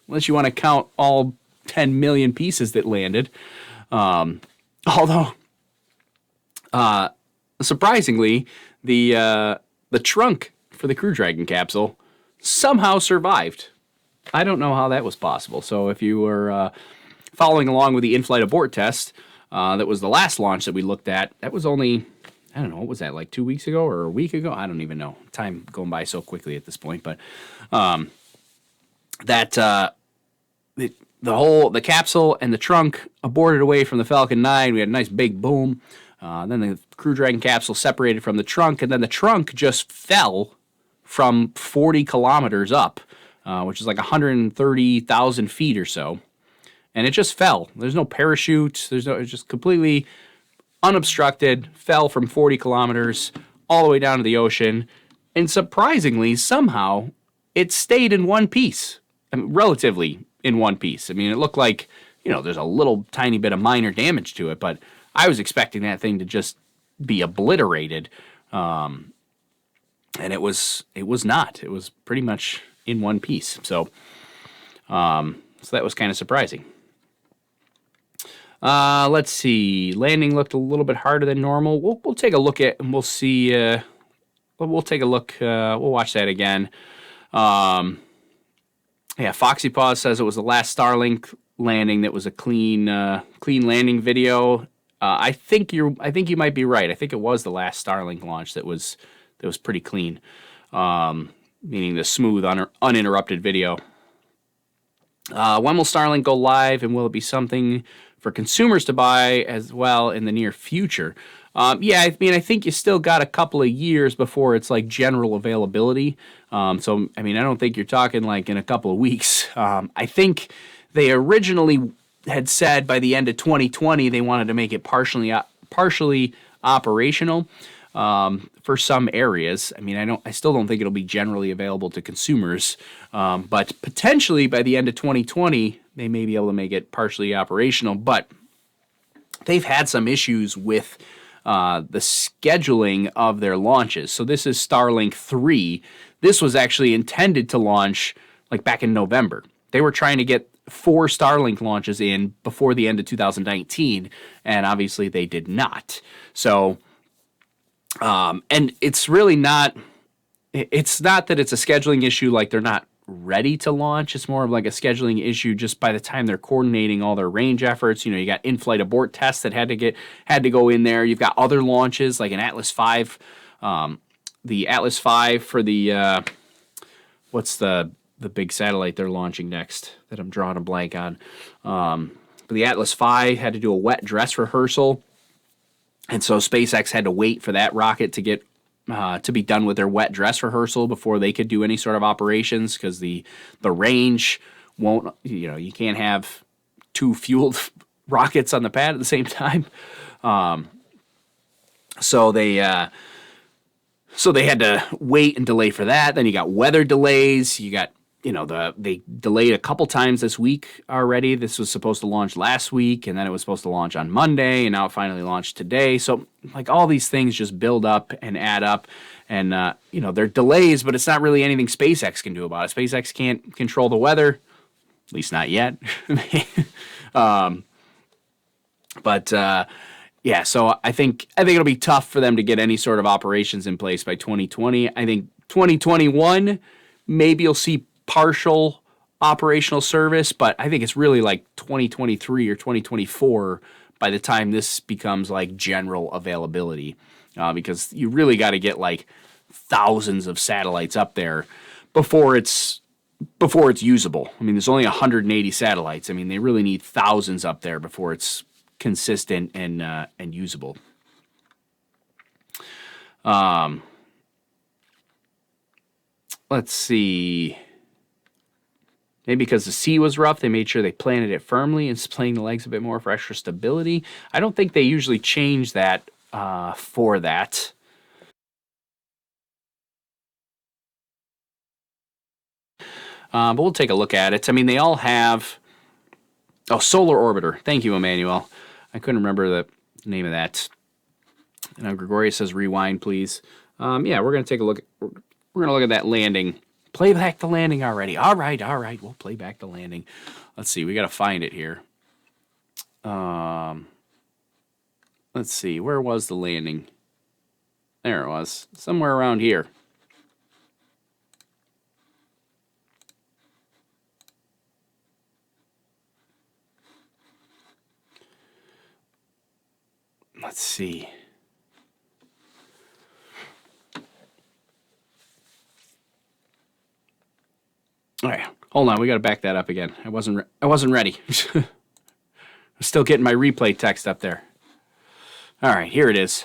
unless you want to count all 10 million pieces that landed. Although Surprisingly, the trunk for the Crew Dragon capsule somehow survived. I don't know how that was possible. So if you were following along with the in-flight abort test, that was the last launch that we looked at. That was only, I don't know, what was that, like 2 weeks ago or a week ago? I don't even know. Time going by so quickly at this point. But the capsule and the trunk aborted away from the Falcon 9. We had a nice big boom. Then the Crew Dragon capsule separated from the trunk, and then the trunk just fell from 40 kilometers up, which is like 130,000 feet or so. And it just fell. There's no parachute. It's just completely unobstructed, fell from 40 kilometers all the way down to the ocean. And surprisingly, somehow, it stayed in one piece. I mean, relatively in one piece. I mean, it looked like, there's a little tiny bit of minor damage to it, but I was expecting that thing to just be obliterated. And it was not. It was pretty much in one piece. So that was kind of surprising. Let's see. Landing looked a little bit harder than normal. We'll take a look at, and we'll see. We'll take a look. We'll watch that again. Foxy Paws says it was the last Starlink landing that was a clean landing video. I think you might be right. I think it was the last Starlink launch that was pretty clean, meaning the smooth, uninterrupted video. When will Starlink go live, and will it be something for consumers to buy as well in the near future? I think you still got a couple of years before it's like general availability. I don't think you're talking like in a couple of weeks. I think they originally had said by the end of 2020 they wanted to make it partially operational for some areas. I still don't think it'll be generally available to consumers, but potentially by the end of 2020 they may be able to make it partially operational. But they've had some issues with the scheduling of their launches. So this is Starlink 3. This was actually intended to launch like back in November. They were trying to get 4 Starlink launches in before the end of 2019, and obviously they did not. So, and it's really not, it's not that it's a scheduling issue like they're not ready to launch. It's more of like a scheduling issue just by the time they're coordinating all their range efforts. You got in-flight abort tests that had to go in there. You've got other launches like an Atlas V, the Atlas V for the what's the big satellite they're launching next that I'm drawing a blank on. But the Atlas V had to do a wet dress rehearsal, and so SpaceX had to wait for that rocket to get to be done with their wet dress rehearsal before they could do any sort of operations, because the range won't, you can't have 2 fueled rockets on the pad at the same time. So they had to wait and delay for that. Then you got weather delays. You got, they delayed a couple times this week already. This was supposed to launch last week, and then it was supposed to launch on Monday, and now it finally launched today. So, like, all these things just build up and add up, and, they're delays, but it's not really anything SpaceX can do about it. SpaceX can't control the weather, at least not yet. So I think it'll be tough for them to get any sort of operations in place by 2020. I think 2021, maybe you'll see partial operational service, but I think it's really like 2023 or 2024 by the time this becomes like general availability, because you really got to get like thousands of satellites up there before it's usable. There's only 180 satellites. They really need thousands up there before it's consistent and usable. Let's see. Maybe because the sea was rough, they made sure they planted it firmly and playing the legs a bit more for extra stability. I don't think they usually change that for that. But we'll take a look at it. They all have... Oh, Solar Orbiter. Thank you, Emmanuel. I couldn't remember the name of that. Gregoria says rewind, please. We're going to take a look. We're going to look at that landing. Play back the landing already. All right. We'll play back the landing. Let's see. We got to find it here. Let's let's see, where was the landing? There it was, somewhere around here. Let's see. All right, hold on. We got to back that up again. I wasn't ready. I'm still getting my replay text up there. All right, here it is.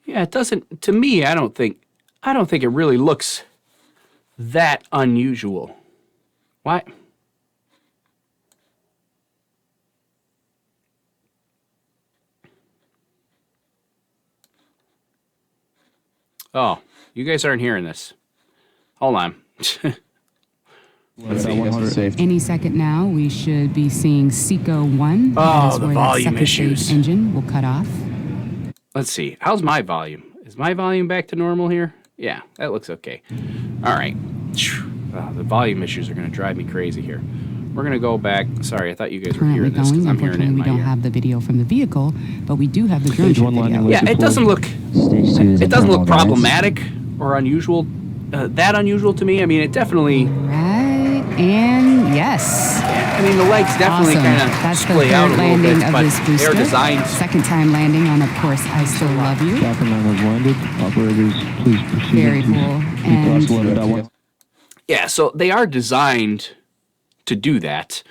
Yeah, it doesn't, to me, I don't think it really looks that unusual. Why? Oh, you guys aren't hearing this. Hold on. Any second now, we should be seeing SECO 1. Oh, That is the where volume second issues. stage engine will cut off. Let's see. How's my volume? Is my volume back to normal here? Yeah, that looks okay. All right. Oh, the volume issues are going to drive me crazy here. We're going to go back. Sorry, I thought you guys were Currently hearing this because going. I'm hearing it Unfortunately, in we my don't ear. have the video from the vehicle, but we do have the drone Stage ship one landing video. Yeah, it doesn't look Stage 2 is it doesn't look internal guidance. problematic or unusual. That unusual to me. I mean, it definitely. Right, and yes. I mean, the legs definitely Awesome. kind of That's the splay out third a little landing bit, of but this booster. they're designed. Second time landing on, of course, I Still Love You. Falcon 9 was landed. Operators, please proceed. Very cool. And And Yeah, so they are designed to do that.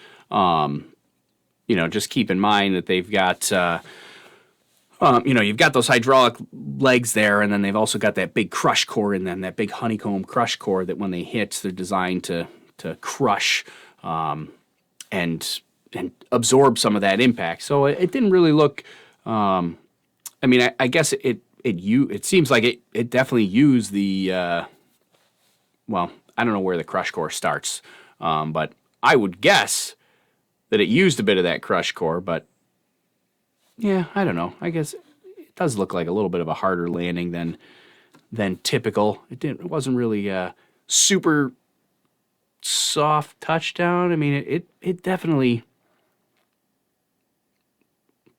Just keep in mind that they've got, you've got those hydraulic legs there, and then they've also got that big crush core in them, that big honeycomb crush core that when they hit, they're designed to crush and absorb some of that impact. So it didn't really look. I guess it seems like it definitely used the. Well, I don't know where the crush core starts, but I would guess that it used a bit of that crush core. But yeah, I don't know. I guess it does look like a little bit of a harder landing than typical. It wasn't really a super soft touchdown. I mean, it definitely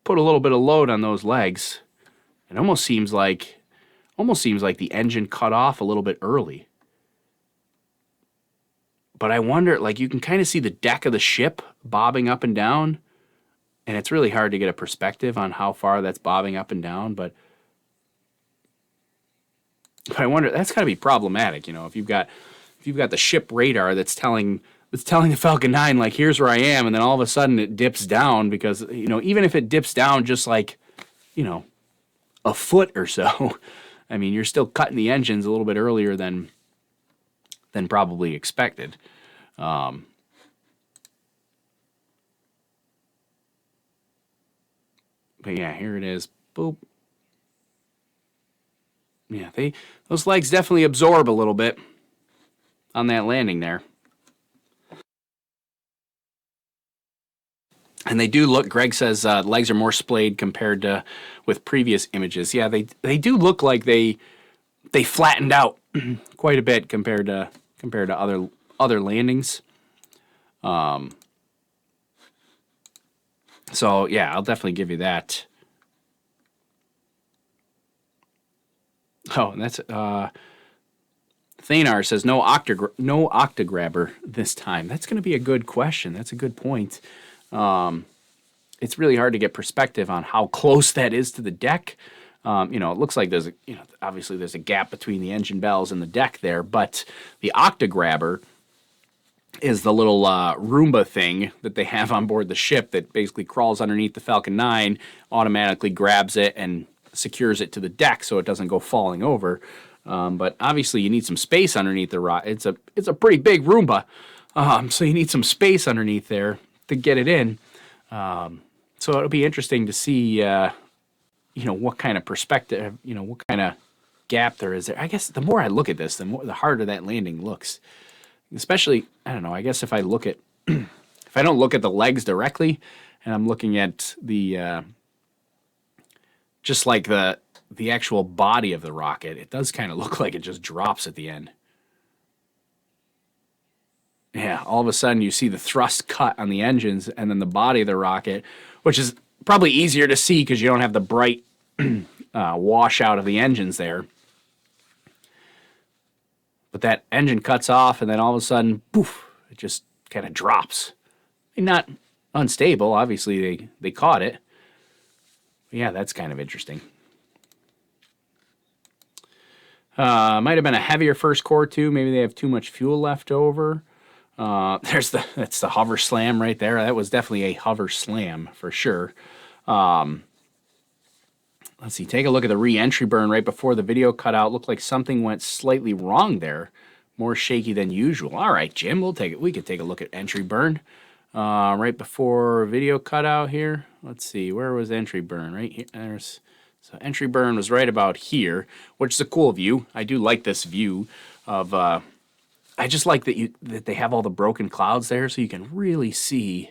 put a little bit of load on those legs. It almost seems like the engine cut off a little bit early. But I wonder, like, you can kind of see the deck of the ship bobbing up and down, and it's really hard to get a perspective on how far that's bobbing up and down. But I wonder, that's got to be problematic, if you've got the ship radar that's telling the Falcon 9, like, here's where I am, and then all of a sudden it dips down because, even if it dips down just like, a foot or so, I mean, you're still cutting the engines a little bit earlier than probably expected. But yeah, here it is. Boop. Yeah, those legs definitely absorb a little bit on that landing there. And they do look, Greg says legs are more splayed compared to with previous images. Yeah, they do look like they flattened out quite a bit compared to other landings. So yeah, I'll definitely give you that. Oh, and that's Thanar says no octograbber this time. That's going to be a good question. That's a good point. It's really hard to get perspective on how close that is to the deck. It looks like obviously there's a gap between the engine bells and the deck there, but the octograbber is the little Roomba thing that they have on board the ship that basically crawls underneath the Falcon 9, automatically grabs it and secures it to the deck so it doesn't go falling over. But obviously you need some space underneath the rock. It's a pretty big Roomba, so you need some space underneath there to get it in. So it'll be interesting to see, what kind of perspective, what kind of gap there is there. I guess the more I look at this, the harder that landing looks. Especially, I don't know, I guess if I look at if I don't look at the legs directly, and I'm looking at the just like the actual body of the rocket, it does kind of look like it just drops at the end. Yeah, all of a sudden you see the thrust cut on the engines and then the body of the rocket, which is probably easier to see because you don't have the bright washout of the engines there. But that engine cuts off and then all of a sudden, poof, it just kind of drops. And not unstable, obviously they caught it. But yeah, that's kind of interesting. Might have been a heavier first core too. Maybe they have too much fuel left over. That's the hover slam right there. That was definitely a hover slam for sure. Let's see. Take a look at the re-entry burn right before the video cut out. Looked like something went slightly wrong there. More shaky than usual. All right, Jim, we'll take it. We could take a look at entry burn right before video cutout here. Let's see. Where was entry burn? Right here. So entry burn was right about here, which is a cool view. I do like this view of. I just like that they have all the broken clouds there, so you can really see.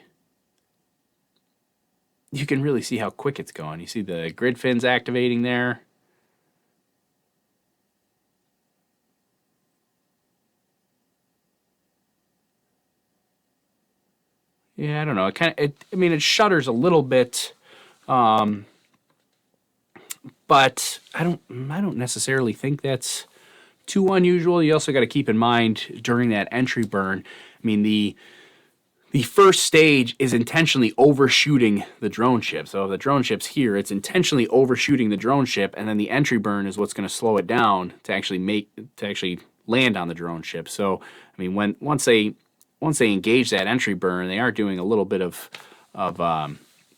You can really see how quick it's going. You see the grid fins activating there. Yeah, I don't know. I mean, it shudders a little bit, but I don't necessarily think that's too unusual. You also got to keep in mind during that entry burn. I mean, the first stage is intentionally overshooting the drone ship. So if the drone ship's here, it's intentionally overshooting the drone ship, and then the entry burn is what's going to slow it down to actually land on the drone ship. So I mean, once they engage that entry burn, they are doing a little bit of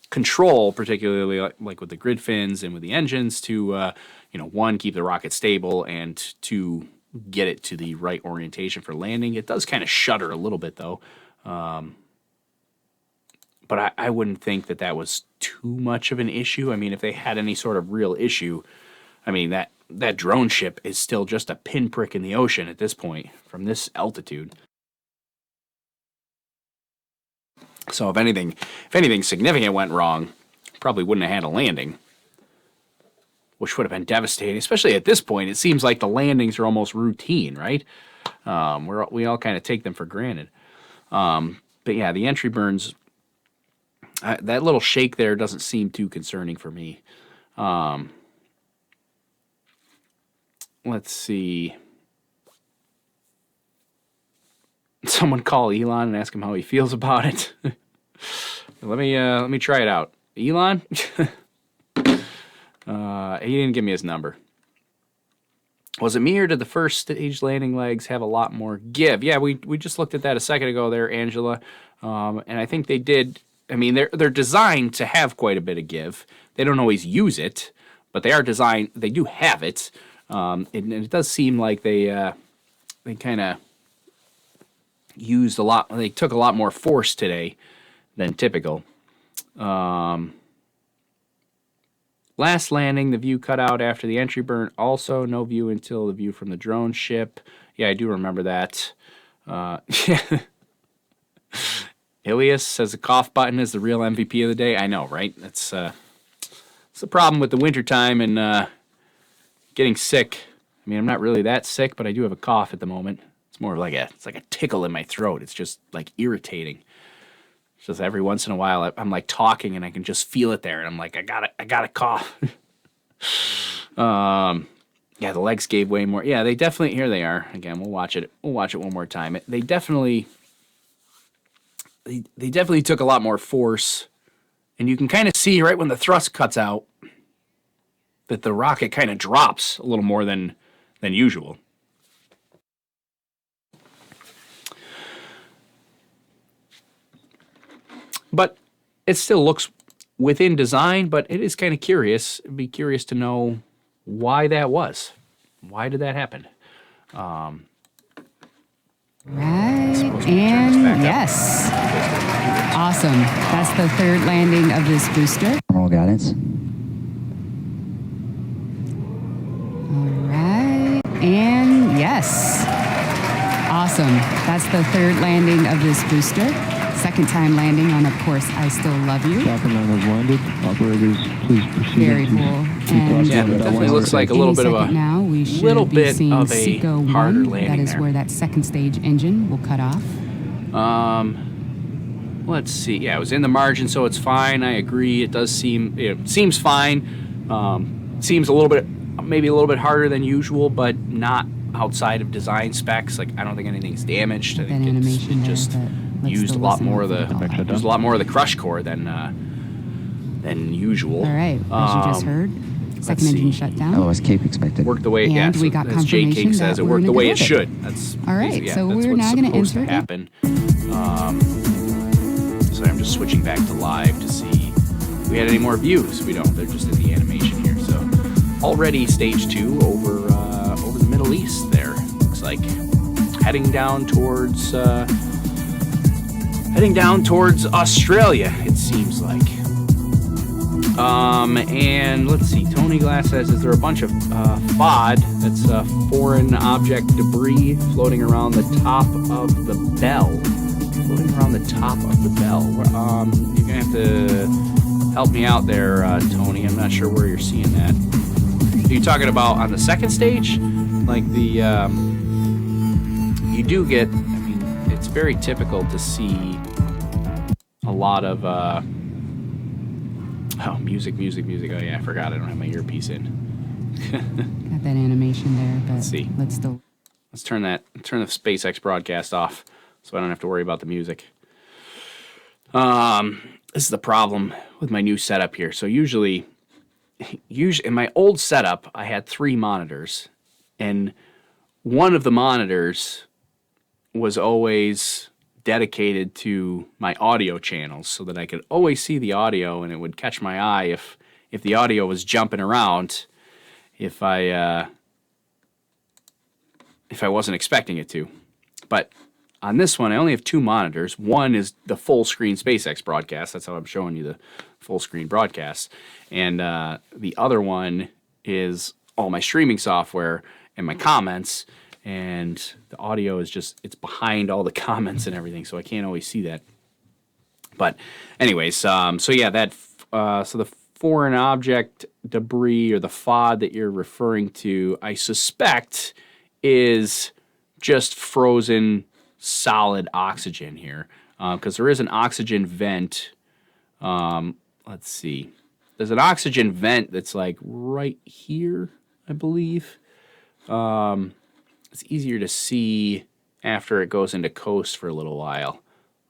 control, particularly like with the grid fins and with the engines to one, keep the rocket stable, and two, get it to the right orientation for landing. It does kind of shudder a little bit though. But I wouldn't think that was too much of an issue. I mean, if they had any sort of real issue, I mean, that drone ship is still just a pinprick in the ocean at this point from this altitude. So if anything significant went wrong, probably wouldn't have had a landing, which would have been devastating, especially at this point. It seems like the landings are almost routine, right? We all kind of take them for granted. But yeah, the entry burns, that little shake there doesn't seem too concerning for me. Let's see. Someone call Elon and ask him how he feels about it. Let me try it out. Elon? He didn't give me his number. Was it me, or did the first stage landing legs have a lot more give? Yeah, we just looked at that a second ago there, Angela. And I think they did. I mean, they're designed to have quite a bit of give. They don't always use it, but they are designed. They do have it. And it does seem like they kind of used a lot. They took a lot more force today than typical. Last landing, the view cut out after the entry burn. Also, no view until the view from the drone ship. Yeah, I do remember that. Ilias says the cough button is the real MVP of the day. I know, right? It's the problem with the wintertime and getting sick. I mean, I'm not really that sick, but I do have a cough at the moment. It's more like it's like a tickle in my throat. It's just like irritating. It's just every once in a while I'm like talking and I can just feel it there, and I'm like, I got a cough. Yeah, the legs gave way more. Yeah, they definitely, here they are. Again, we'll watch it one more time. They definitely took a lot more force, and you can kind of see right when the thrust cuts out that the rocket kind of drops a little more than usual. But it still looks within design, but it is kind of curious. It'd be curious to know why that was. Why did that happen? Right, and yes. Awesome. That's the third landing of this booster. Normal guidance. All right, and yes. Awesome. That's the third landing of this booster. Second time landing on, of course, I Still Love You. Falcon 9 has landed. Operators, please proceed. Very cool. And Yeah, it definitely looks like a little bit of a now, we should little be bit seeing of a Seco harder 1. landing That is there. where that second stage engine will cut off. Let's see. Yeah, it was in the margin, so it's fine. I agree. It seems fine. Seems a little bit, maybe a little bit harder than usual, but not outside of design specs. Like, I don't think anything's damaged. I think it just used a lot more of the crush core than usual. All right, as you just heard, second engine shut down. Oh, escape expected. Worked the way, And yeah. we got as J King confirmation says, that it we're worked in the a way good it should. orbit. That's All right, yeah, so that's we're what's now going to supposed enter happen. So I'm just switching back to live to see if we had any more views. We don't. They're just in the animation here. So already stage 2 over the Middle East. There looks like heading down towards Australia. It seems like. And let's see. Tony Glass says, "Is there a bunch of FOD? That's foreign object debris floating around the top of the bell." Floating around the top of the bell. You're gonna have to help me out there, Tony. I'm not sure where you're seeing that. Are you talking about on the second stage? Like the you do get. I mean, it's very typical to see a lot of music. Oh yeah, I forgot. I don't have my earpiece in. Got that animation there, but Let's see. let's turn the SpaceX broadcast off so I don't have to worry about the music. This is the problem with my new setup here. So usually in my old setup, I had 3 monitors, and one of the monitors was always dedicated to my audio channels so that I could always see the audio, and it would catch my eye if the audio was jumping around, if I wasn't expecting it to. But on this one, I only have 2 monitors. One is the full screen SpaceX broadcast. That's how I'm showing you the full screen broadcast. And the other one is all my streaming software and my comments. And the audio is it's behind all the comments and everything, so I can't always see that. But anyways, so yeah, so the foreign object debris, or the FOD that you're referring to, I suspect is just frozen solid oxygen here, because there is an oxygen vent. Let's see. There's an oxygen vent that's like right here, I believe. It's easier to see after it goes into coast for a little while.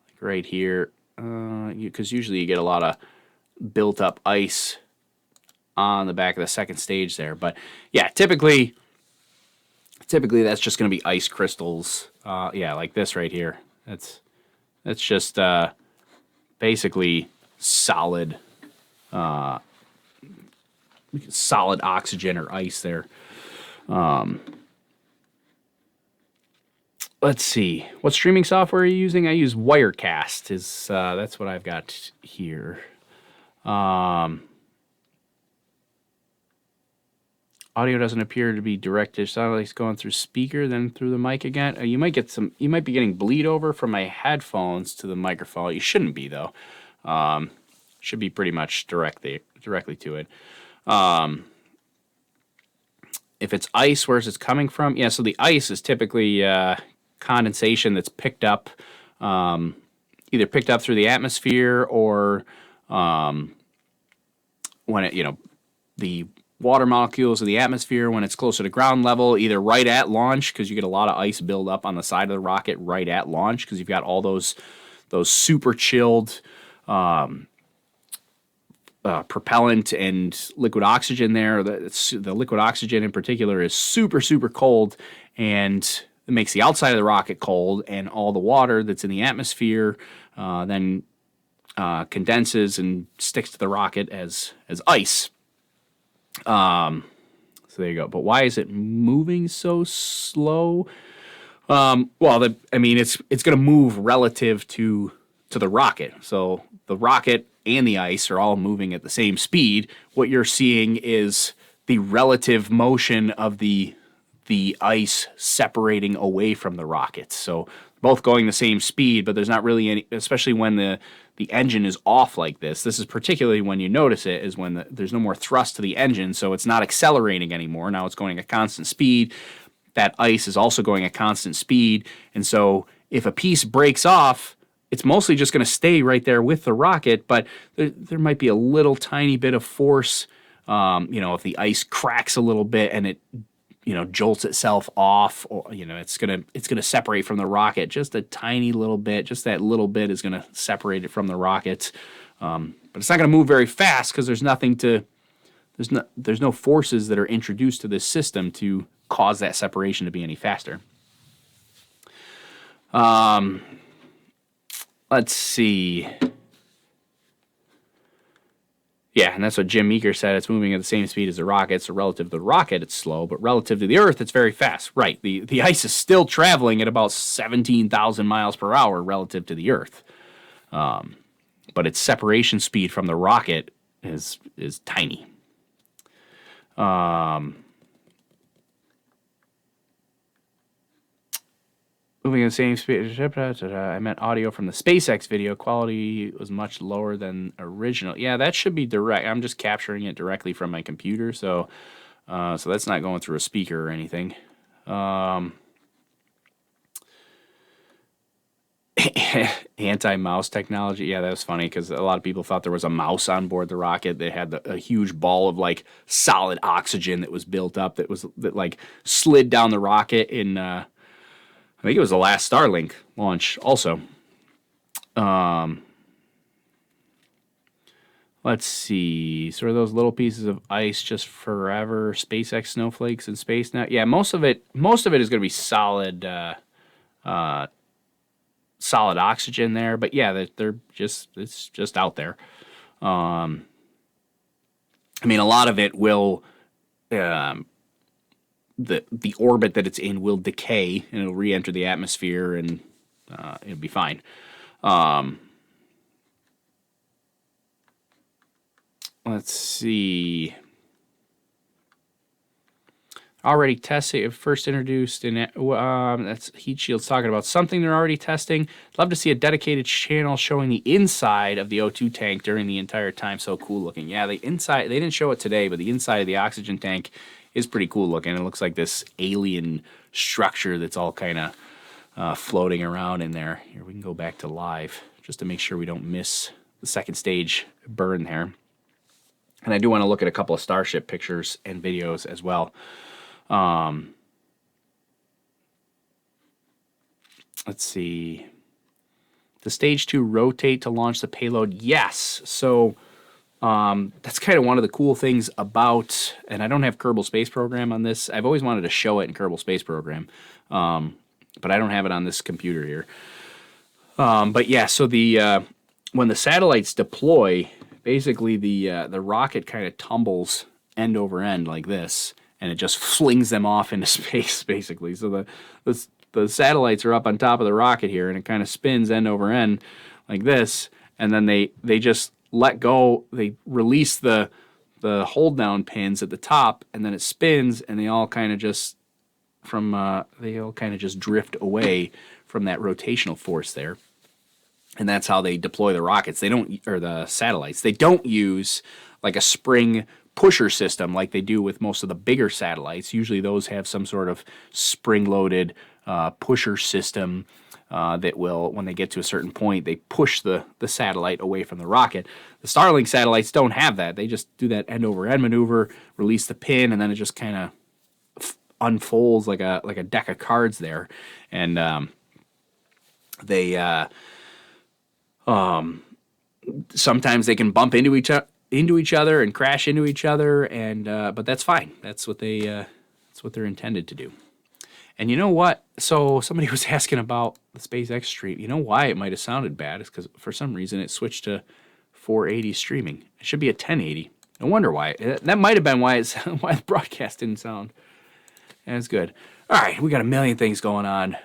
Like right here, because usually you get a lot of built-up ice on the back of the second stage there. But yeah, typically that's just going to be ice crystals. Yeah, like this right here. That's just basically solid oxygen or ice there. Let's see. What streaming software are you using? I use Wirecast. That's what I've got here. Audio doesn't appear to be directed. It sounds like it's going through speaker, then through the mic again. You might be getting bleed over from my headphones to the microphone. You shouldn't be though. Should be pretty much directly to it. If it's ice, where's it's coming from? Yeah, so the ice is typically condensation that's picked up, either picked up through the atmosphere or when the water molecules of the atmosphere when it's closer to ground level, either right at launch, because you get a lot of ice build up on the side of the rocket right at launch, because you've got all those super chilled propellant and liquid oxygen there. The liquid oxygen in particular is super, super cold, and it makes the outside of the rocket cold, and all the water that's in the atmosphere then condenses and sticks to the rocket as ice. So there you go. But why is it moving so slow? It's going to move relative to the rocket. So the rocket and the ice are all moving at the same speed. What you're seeing is the relative motion of the the ice separating away from the rockets. So both going the same speed, but there's not really any, especially when the engine is off like this. This is particularly when you notice it, is when there's no more thrust to the engine, so it's not accelerating anymore. Now it's going at constant speed. That ice is also going at constant speed, and so if a piece breaks off, it's mostly just going to stay right there with the rocket, but there might be a little tiny bit of force, if the ice cracks a little bit and it, jolts itself off, or, it's gonna separate from the rocket just a tiny little bit. Just that little bit is gonna separate it from the rocket, but it's not gonna move very fast because there's no forces that are introduced to this system to cause that separation to be any faster. Let's see. Yeah, and that's what Jim Meeker said. It's moving at the same speed as the rocket, so relative to the rocket, it's slow, but relative to the Earth, it's very fast. Right, the ice is still traveling at about 17,000 miles per hour relative to the Earth. But its separation speed from the rocket is tiny. Moving at the same speed. I meant audio from the SpaceX video. Quality was much lower than original. Yeah, that should be direct. I'm just capturing it directly from my computer, so that's not going through a speaker or anything. Anti-mouse technology. Yeah, that was funny because a lot of people thought there was a mouse on board the rocket. They had a huge ball of like solid oxygen that was built up that like slid down the rocket in. I think it was the last Starlink launch also. Let's see. So are those little pieces of ice just forever SpaceX snowflakes in space now? Yeah, most of it is going to be solid solid oxygen there, but yeah, it's just out there. I mean, a lot of it will the orbit that it's in will decay and it'll re-enter the atmosphere and it'll be fine. Let's see. Already tested, first introduced in that's Heat Shield's talking about something they're already testing. Love to see a dedicated channel showing the inside of the O2 tank during the entire time. So cool looking. Yeah, the inside, they didn't show it today, but the inside of the oxygen tank is pretty cool looking. It looks like this alien structure that's all kind of floating around in there. Here, we can go back to live just to make sure we don't miss the second stage burn there. And I do want to look at a couple of Starship pictures and videos as well. Let's see. Does stage 2 rotate to launch the payload? Yes. So that's kind of one of the cool things about, and I don't have Kerbal Space Program on this. I've always wanted to show it in Kerbal Space Program, but I don't have it on this computer here. But yeah, so when the satellites deploy, basically the rocket kind of tumbles end over end like this, and it just flings them off into space, basically. So the satellites are up on top of the rocket here, and it kind of spins end over end like this, and then they just let go. They release the hold down pins at the top, and then it spins, and they all kind of just drift away from that rotational force there. And that's how they deploy the rockets. The satellites. They don't use like a spring pusher system like they do with most of the bigger satellites. Usually those have some sort of spring-loaded pusher system that will, when they get to a certain point, they push the satellite away from the rocket. The Starlink satellites don't have that. They just do that end-over-end maneuver, release the pin, and then it just kind of unfolds like a deck of cards there. And sometimes they can bump into each other and crash into each other, and but that's fine. That's what they're intended to do. And you know what? So somebody was asking about the SpaceX stream. You know why it might have sounded bad? It's because for some reason it switched to 480 streaming. It should be a 1080. No wonder why. That might have been why the broadcast didn't sound as good. All right, we got a million things going on.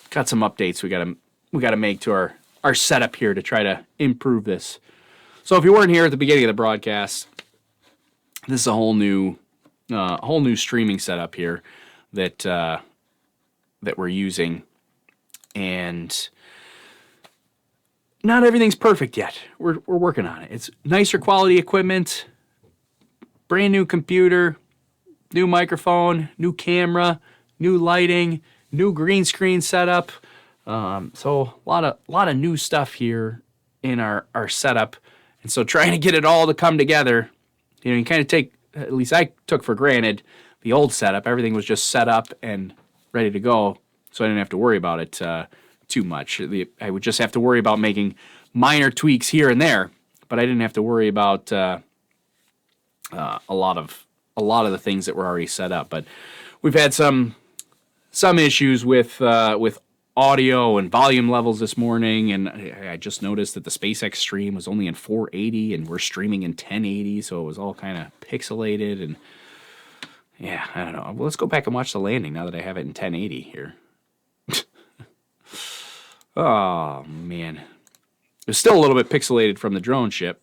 Got some updates we gotta make to our setup here to try to improve this. So if you weren't here at the beginning of the broadcast, this is a whole new streaming setup here. that that we're using, and not everything's perfect yet. We're working on it. It's nicer quality equipment, brand new computer, new microphone, new camera, new lighting, new green screen setup. So a lot of new stuff here in our setup. And so trying to get it all to come together, you kind of take, at least I took for granted, the old setup. Everything was just set up and ready to go, so I didn't have to worry about it too much. I would just have to worry about making minor tweaks here and there, but I didn't have to worry about a lot of the things that were already set up. But we've had some issues with audio and volume levels this morning, and I just noticed that the SpaceX stream was only in 480, and we're streaming in 1080, so it was all kind of pixelated. And yeah, I don't know. Well, let's go back and watch the landing now that I have it in 1080 here. Oh man, it's still a little bit pixelated from the drone ship.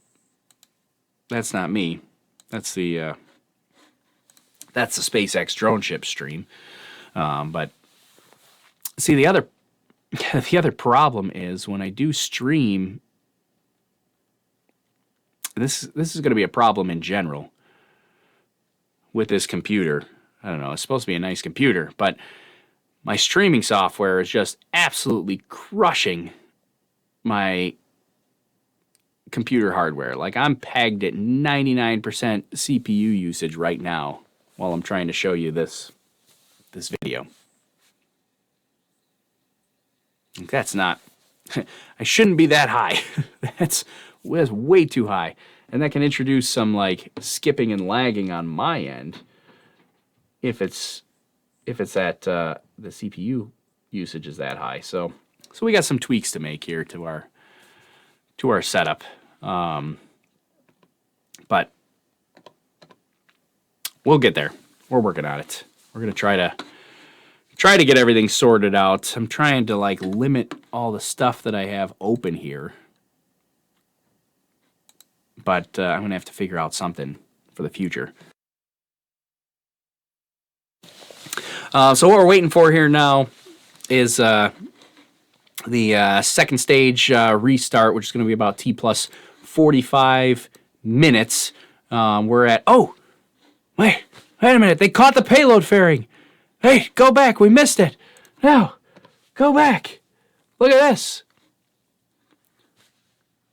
That's not me. That's the SpaceX drone ship stream. But see, the other problem is when I do stream. This is going to be a problem in general with this computer. I don't know. It's supposed to be a nice computer, but my streaming software is just absolutely crushing my computer hardware. Like, I'm pegged at 99% CPU usage right now while I'm trying to show you this video. That's not, I shouldn't be that high. That's way too high. And that can introduce some like skipping and lagging on my end if it's at the CPU usage is that high. So we got some tweaks to make here to our setup. But we'll get there. We're working on it. We're gonna try to get everything sorted out. I'm trying to like limit all the stuff that I have open here. But I'm going to have to figure out something for the future. So what we're waiting for here now is the second stage restart, which is going to be about T plus 45 minutes. We're at, wait a minute. They caught the payload fairing. Hey, go back. We missed it. No, go back. Look at this.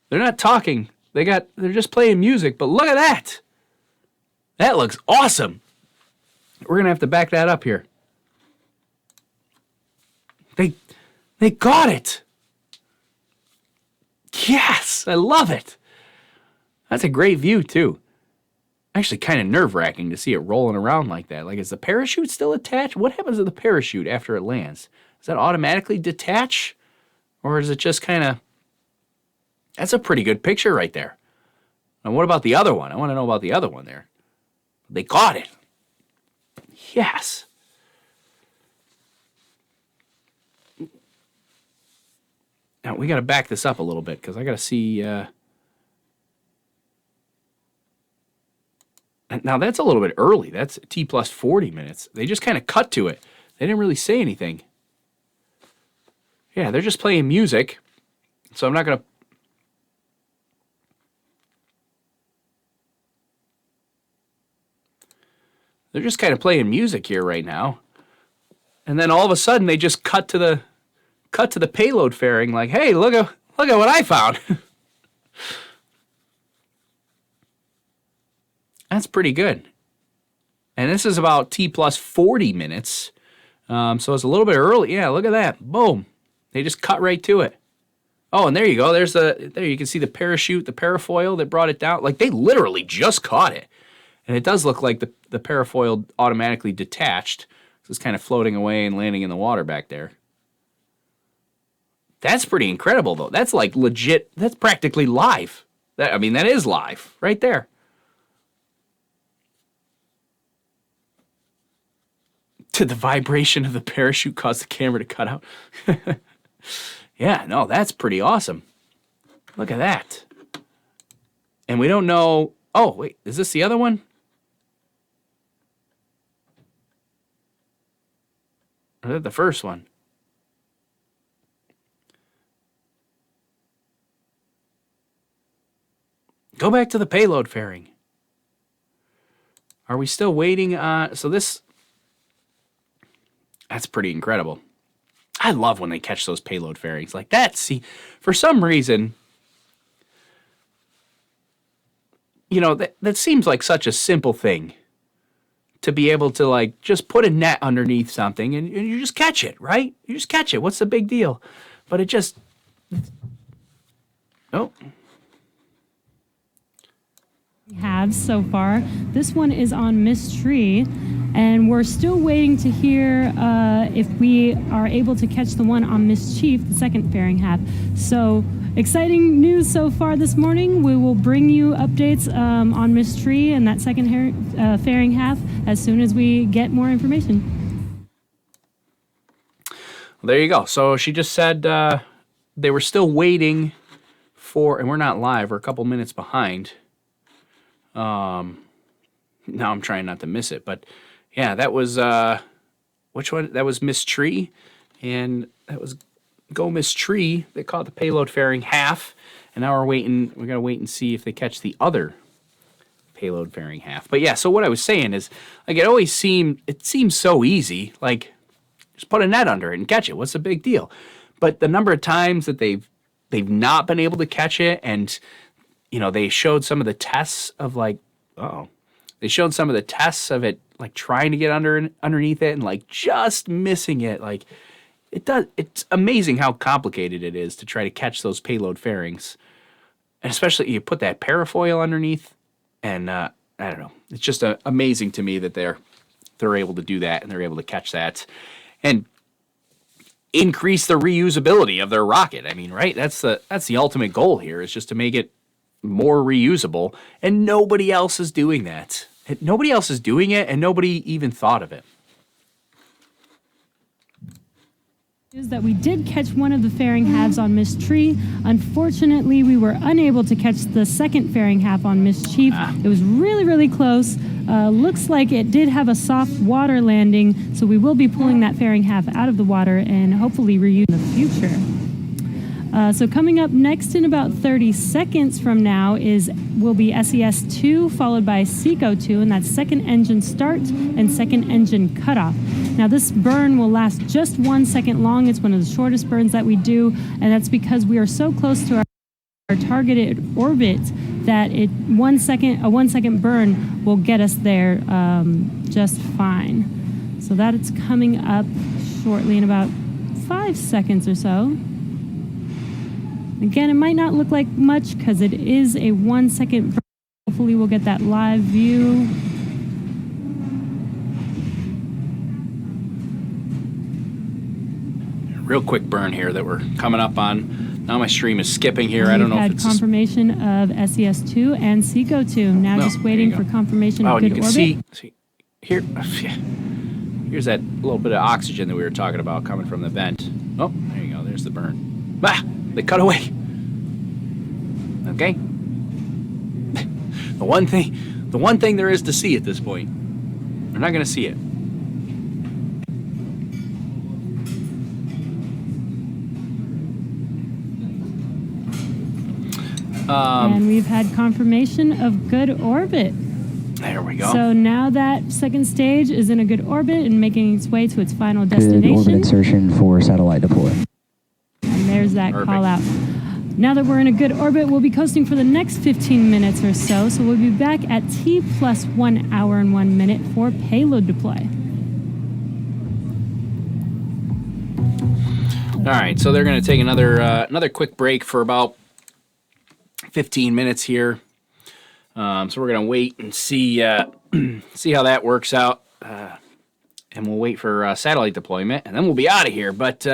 They're not talking. They're just playing music, but look at that. That looks awesome. We're going to have to back that up here. They got it. Yes, I love it. That's a great view, too. Actually, kind of nerve-wracking to see it rolling around like that. Like, is the parachute still attached? What happens to the parachute after it lands? Does that automatically detach? Or is it just kind of... That's a pretty good picture right there. Now, what about the other one? I want to know about the other one there. They caught it. Yes. Now, we got to back this up a little bit because I got to see... Now, that's a little bit early. That's T plus 40 minutes. They just kind of cut to it. They didn't really say anything. Yeah, they're just playing music. So I'm not going to... They're just kind of playing music here right now. And then all of a sudden they just cut to the payload fairing like, "Hey, look at what I found." That's pretty good. And this is about T plus 40 minutes. So it's a little bit early. Yeah, look at that. Boom. They just cut right to it. Oh, and there you go. There you can see the parachute, the parafoil that brought it down. Like, they literally just caught it. And it does look like the parafoil automatically detached. So it's kind of floating away and landing in the water back there. That's pretty incredible, though. That's like legit. That's practically live. That is live right there. Did the vibration of the parachute cause the camera to cut out? Yeah, no, that's pretty awesome. Look at that. And we don't know... Oh, wait, is this the other one? Or is that the first one? Go back to the payload fairing. Are we still waiting on... So this... That's pretty incredible. I love when they catch those payload fairings like that. See, for some reason... You know, that seems like such a simple thing. To be able to, like, just put a net underneath something and you just catch it, right? You just catch it. What's the big deal? But it just... Oh... Have so far. This one is on Mystery, and we're still waiting to hear if we are able to catch the one on Mischief, the second fairing half. So exciting news so far this morning. We will bring you updates on Mystery and that second fairing half as soon as we get more information. Well, there you go. So she just said they were still waiting for, and we're not live. We're a couple minutes behind. Now I'm trying not to miss it, but yeah, that was, which one? That was Miss Tree, and that was Go Miss Tree. They caught the payload fairing half, and now we're gonna wait and see if they catch the other payload fairing half. But yeah, so what I was saying is, like, it seems so easy, like, just put a net under it and catch it. What's the big deal? But the number of times that they've not been able to catch it, and you know, they showed some of the tests of like, they showed some of the tests of it, like trying to get underneath it and like just missing it. Like it's amazing how complicated it is to try to catch those payload fairings. And especially you put that parafoil underneath and I don't know. It's just amazing to me that they're able to do that and they're able to catch that and increase the reusability of their rocket. I mean, right? That's the ultimate goal here, is just to make it more reusable, and nobody else is doing that. Nobody else is doing it, and nobody even thought of it. Is that we did catch one of the fairing halves on Miss Tree. Unfortunately, we were unable to catch the second fairing half on Mischief. It was really, really close. Looks like it did have a soft water landing, so we will be pulling that fairing half out of the water and hopefully reuse in the future. So coming up next in about 30 seconds from now will be SES-2 followed by SECO-2, and that's second engine start and second engine cutoff. Now this burn will last just 1 second long. It's one of the shortest burns that we do, and that's because we are so close to our targeted orbit that a 1 second burn will get us there just fine. So that it's coming up shortly in about 5 seconds or so. Again, it might not look like much because it is a 1 second burn. Hopefully we'll get that live view. Real quick burn here that we're coming up on. Now my stream is skipping here. I don't know if it's... confirmation of SES-2 and SECO-2. Now just waiting for confirmation of good orbit. Oh, you can see here. Here's that little bit of oxygen that we were talking about coming from the vent. Oh, there you go. There's the burn. They cut away. Okay. The one thing there is to see at this point. We're not going to see it. And we've had confirmation of good orbit. There we go. So now that second stage is in a good orbit and making its way to its final destination. Good orbit insertion for satellite deploy. And there's that Perfect. call out. Now that we're in a good orbit, we'll be coasting for the next 15 minutes or so. So we'll be back at T plus 1 hour and 1 minute for payload deploy. All right, so they're going to take another quick break for about 15 minutes here. So we're going to wait and see see how that works out. And we'll wait for satellite deployment, and then we'll be out of here. But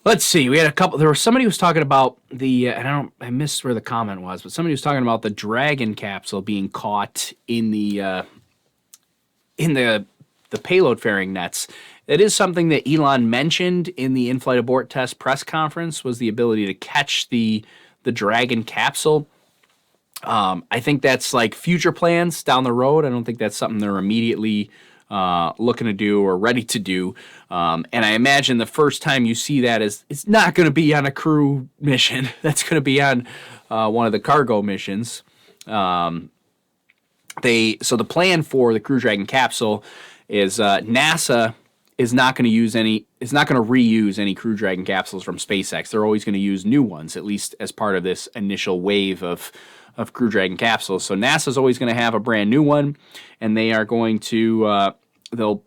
let's see. We had a couple. There was somebody who was talking about the. I missed where the comment was, but somebody was talking about the Dragon capsule being caught in the payload fairing nets. It is something that Elon mentioned in the in-flight abort test press conference, was the ability to catch the Dragon capsule. I think that's like future plans down the road. I don't think that's something they're immediately looking to do or ready to do. And I imagine the first time you see that is it's not going to be on a crew mission. That's going to be on one of the cargo missions. So the plan for the Crew Dragon capsule is NASA is not going to reuse any Crew Dragon capsules from SpaceX. They're always going to use new ones, at least as part of this initial wave of Crew Dragon capsules. So NASA's always going to have a brand new one, and they are going to they'll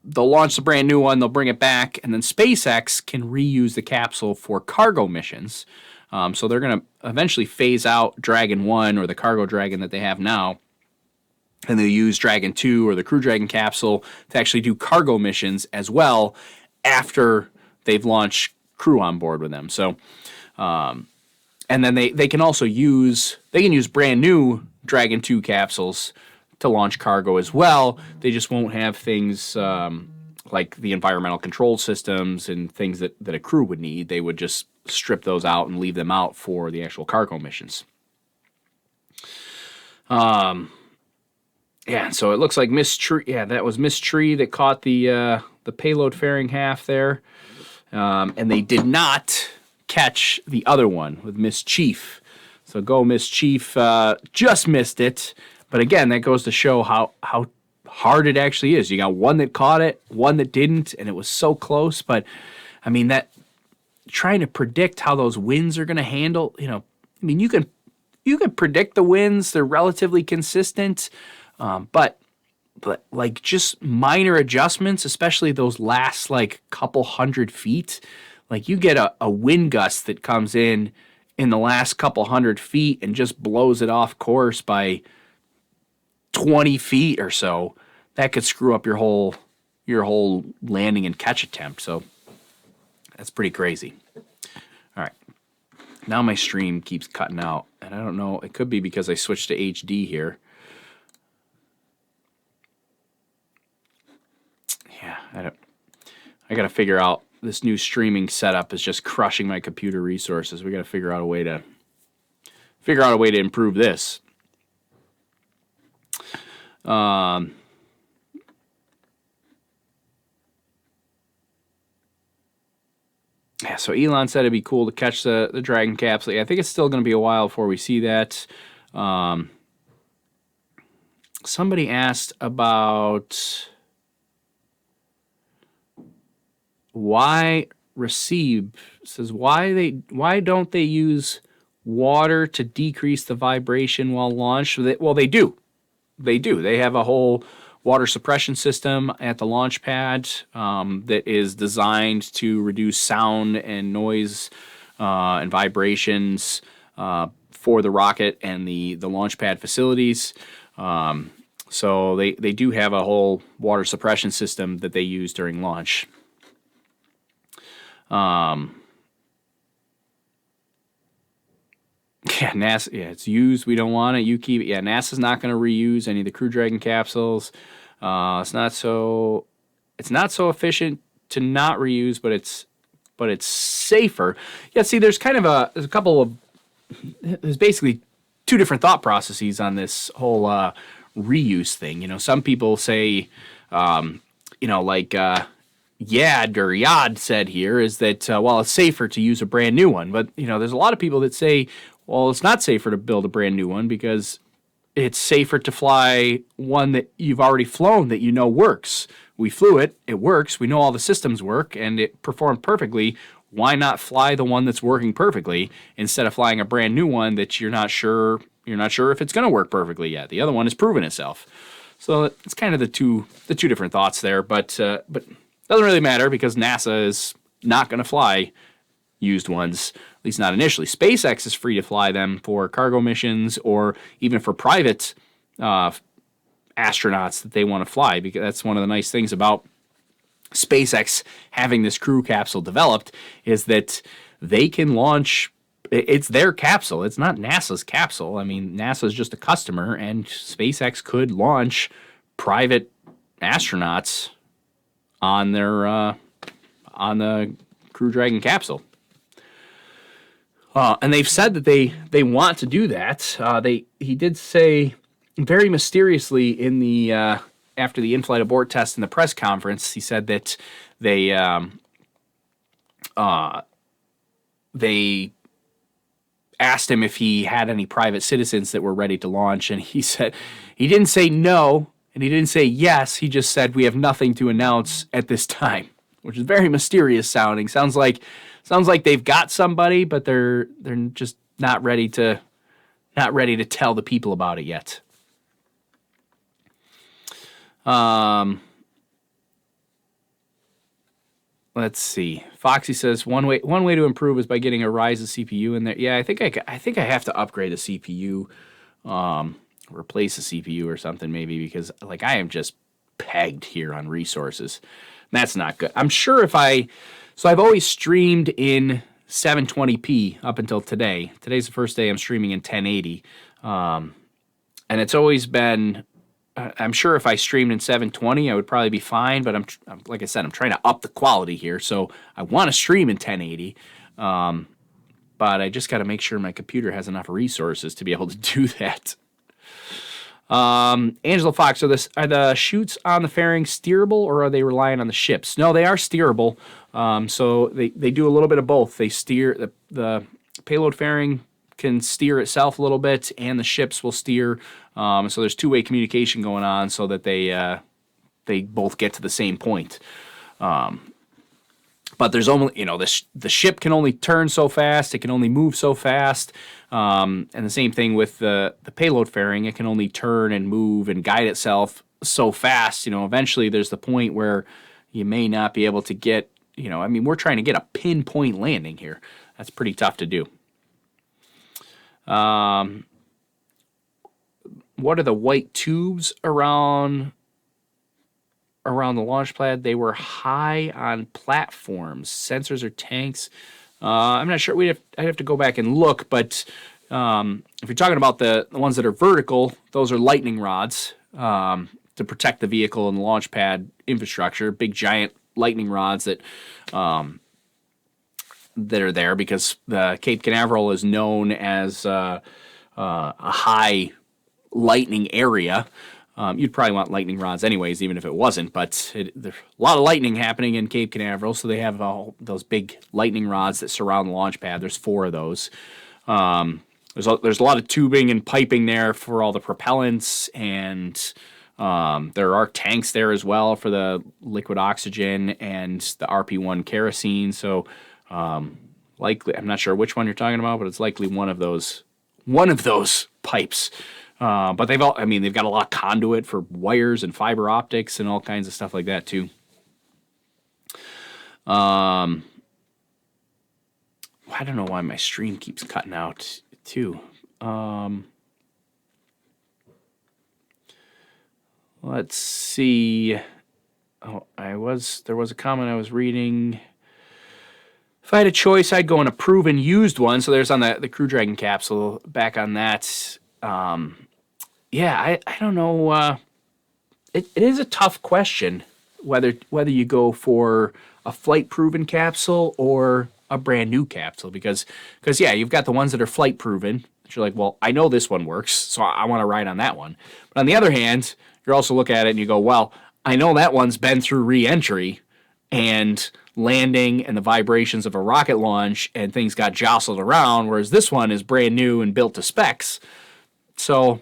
launch the brand new one, they'll bring it back, and then SpaceX can reuse the capsule for cargo missions. So they're going to eventually phase out Dragon 1 or the Cargo Dragon that they have now, and they'll use Dragon 2 or the Crew Dragon capsule to actually do cargo missions as well after they've launched crew on board with them. So, and then they can also use brand new Dragon 2 capsules to launch cargo as well. They just won't have things like the environmental control systems and things that a crew would need. They would just strip those out and leave them out for the actual cargo missions. Yeah, so it looks like Miss Tree. Yeah, that was Miss Tree that caught the payload fairing half there, and they did not catch the other one with Miss Chief. So go Miss Chief, just missed it. But again, that goes to show how hard it actually is. You got one that caught it, one that didn't, and it was so close. But I mean, that trying to predict how those winds are going to handle, I mean, you can predict the winds; they're relatively consistent. But like just minor adjustments, especially those last like couple hundred feet, like you get a wind gust that comes in the last couple hundred feet and just blows it off course by 20 feet or so. That could screw up your whole landing and catch attempt. So that's pretty crazy. All right. Now my stream keeps cutting out, and I don't know. It could be because I switched to HD here. Yeah, I got to figure out this new streaming setup is just crushing my computer resources. We got to figure out a way to improve this. Yeah, so Elon said it'd be cool to catch the Dragon capsule. Yeah, I think it's still going to be a while before we see that. Somebody asked about why don't they use water to decrease the vibration while launched? Well, they do. They have a whole water suppression system at the launch pad that is designed to reduce sound and noise and vibrations for the rocket and the launch pad facilities. So they do have a whole water suppression system that they use during launch. Yeah, NASA. Yeah, it's used. We don't want it. You keep it. Yeah, NASA's not going to reuse any of the Crew Dragon capsules. It's not so efficient to not reuse, but it's safer. Yeah. See, there's basically two different thought processes on this whole reuse thing. Some people say, Yad said here is that, it's safer to use a brand new one. But, there's a lot of people that say, well, it's not safer to build a brand new one because it's safer to fly one that you've already flown that works. We flew it, it works, we know all the systems work, and it performed perfectly. Why not fly the one that's working perfectly instead of flying a brand new one that you're not sure if it's going to work perfectly yet? The other one has proven itself. So it's kind of the two different thoughts there, but it doesn't really matter because NASA is not going to fly used ones, at least not initially. SpaceX is free to fly them for cargo missions or even for private astronauts that they want to fly, because that's one of the nice things about SpaceX having this crew capsule developed is that they can launch. It's their capsule. It's not NASA's capsule. I mean, NASA's just a customer, and SpaceX could launch private astronauts on their on the Crew Dragon capsule. And they've said that they want to do that. He did say very mysteriously in the after the in-flight abort test in the press conference, he said that they asked him if he had any private citizens that were ready to launch, and he said he didn't say no and he didn't say yes. He just said we have nothing to announce at this time, which is very mysterious sounding. Sounds like they've got somebody, but they're just not ready to tell the people about it yet. Let's see. Foxy says one way to improve is by getting a Ryzen CPU in there. Yeah, I think I have to upgrade a CPU, replace a CPU or something maybe, because like I am just pegged here on resources. And that's not good. I'm sure I've always streamed in 720p up until today. Today's the first day I'm streaming in 1080, and it's always been. I'm sure if I streamed in 720, I would probably be fine, but I'm like I said, I'm trying to up the quality here, so I want to stream in 1080, but I just got to make sure my computer has enough resources to be able to do that. Angela Fox, are the chutes on the fairing steerable, or are they relying on the ships? No, they are steerable, so they do a little bit of both. They steer, the payload fairing can steer itself a little bit, and the ships will steer. So there's two-way communication going on, so that they both get to the same point. But there's only, the ship can only turn so fast, it can only move so fast, and the same thing with the payload fairing. It can only turn and move and guide itself so fast. Eventually there's the point where you may not be able to get. We're trying to get a pinpoint landing here. That's pretty tough to do. What are the white tubes around the launch pad? They were high on platforms, sensors or tanks. I'm not sure. I'd have to go back and look, but if you're talking about the ones that are vertical, those are lightning rods to protect the vehicle and the launch pad infrastructure. Big giant lightning rods that are there because the Cape Canaveral is known as a high lightning area. You'd probably want lightning rods anyways, even if it wasn't, but there's a lot of lightning happening in Cape Canaveral, so they have those big lightning rods that surround the launch pad. There's 4 of those. There's a lot of tubing and piping there for all the propellants, and there are tanks there as well for the liquid oxygen and the RP1 kerosene. So likely, I'm not sure which one you're talking about, but it's likely one of those pipes. But they've got a lot of conduit for wires and fiber optics and all kinds of stuff like that too. I don't know why my stream keeps cutting out too. Let's see. There was a comment I was reading. If I had a choice, I'd go on a proven used one. So there's on the Crew Dragon capsule. Back on that. I don't know. It is a tough question whether you go for a flight proven capsule or a brand new capsule because you've got the ones that are flight proven. You're like, well, I know this one works, so I want to ride on that one. But on the other hand, you also look at it and you go, well, I know that one's been through re-entry and landing and the vibrations of a rocket launch and things got jostled around, whereas this one is brand new and built to specs. So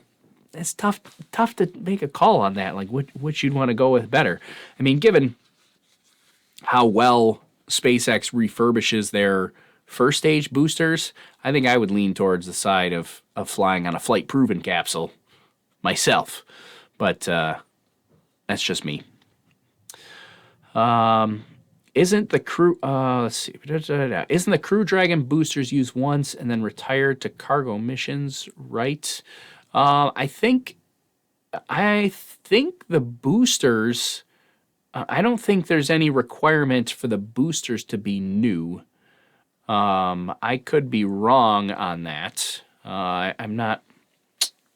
it's tough to make a call on that, like which you'd want to go with better. I mean, given how well SpaceX refurbishes their first stage boosters, I think I would lean towards the side of flying on a flight proven capsule myself. But that's just me. Isn't the crew Isn't the Crew Dragon boosters used once and then retired to cargo missions, right? I think the boosters, I don't think there's any requirement for the boosters to be new. I could be wrong on that. I'm not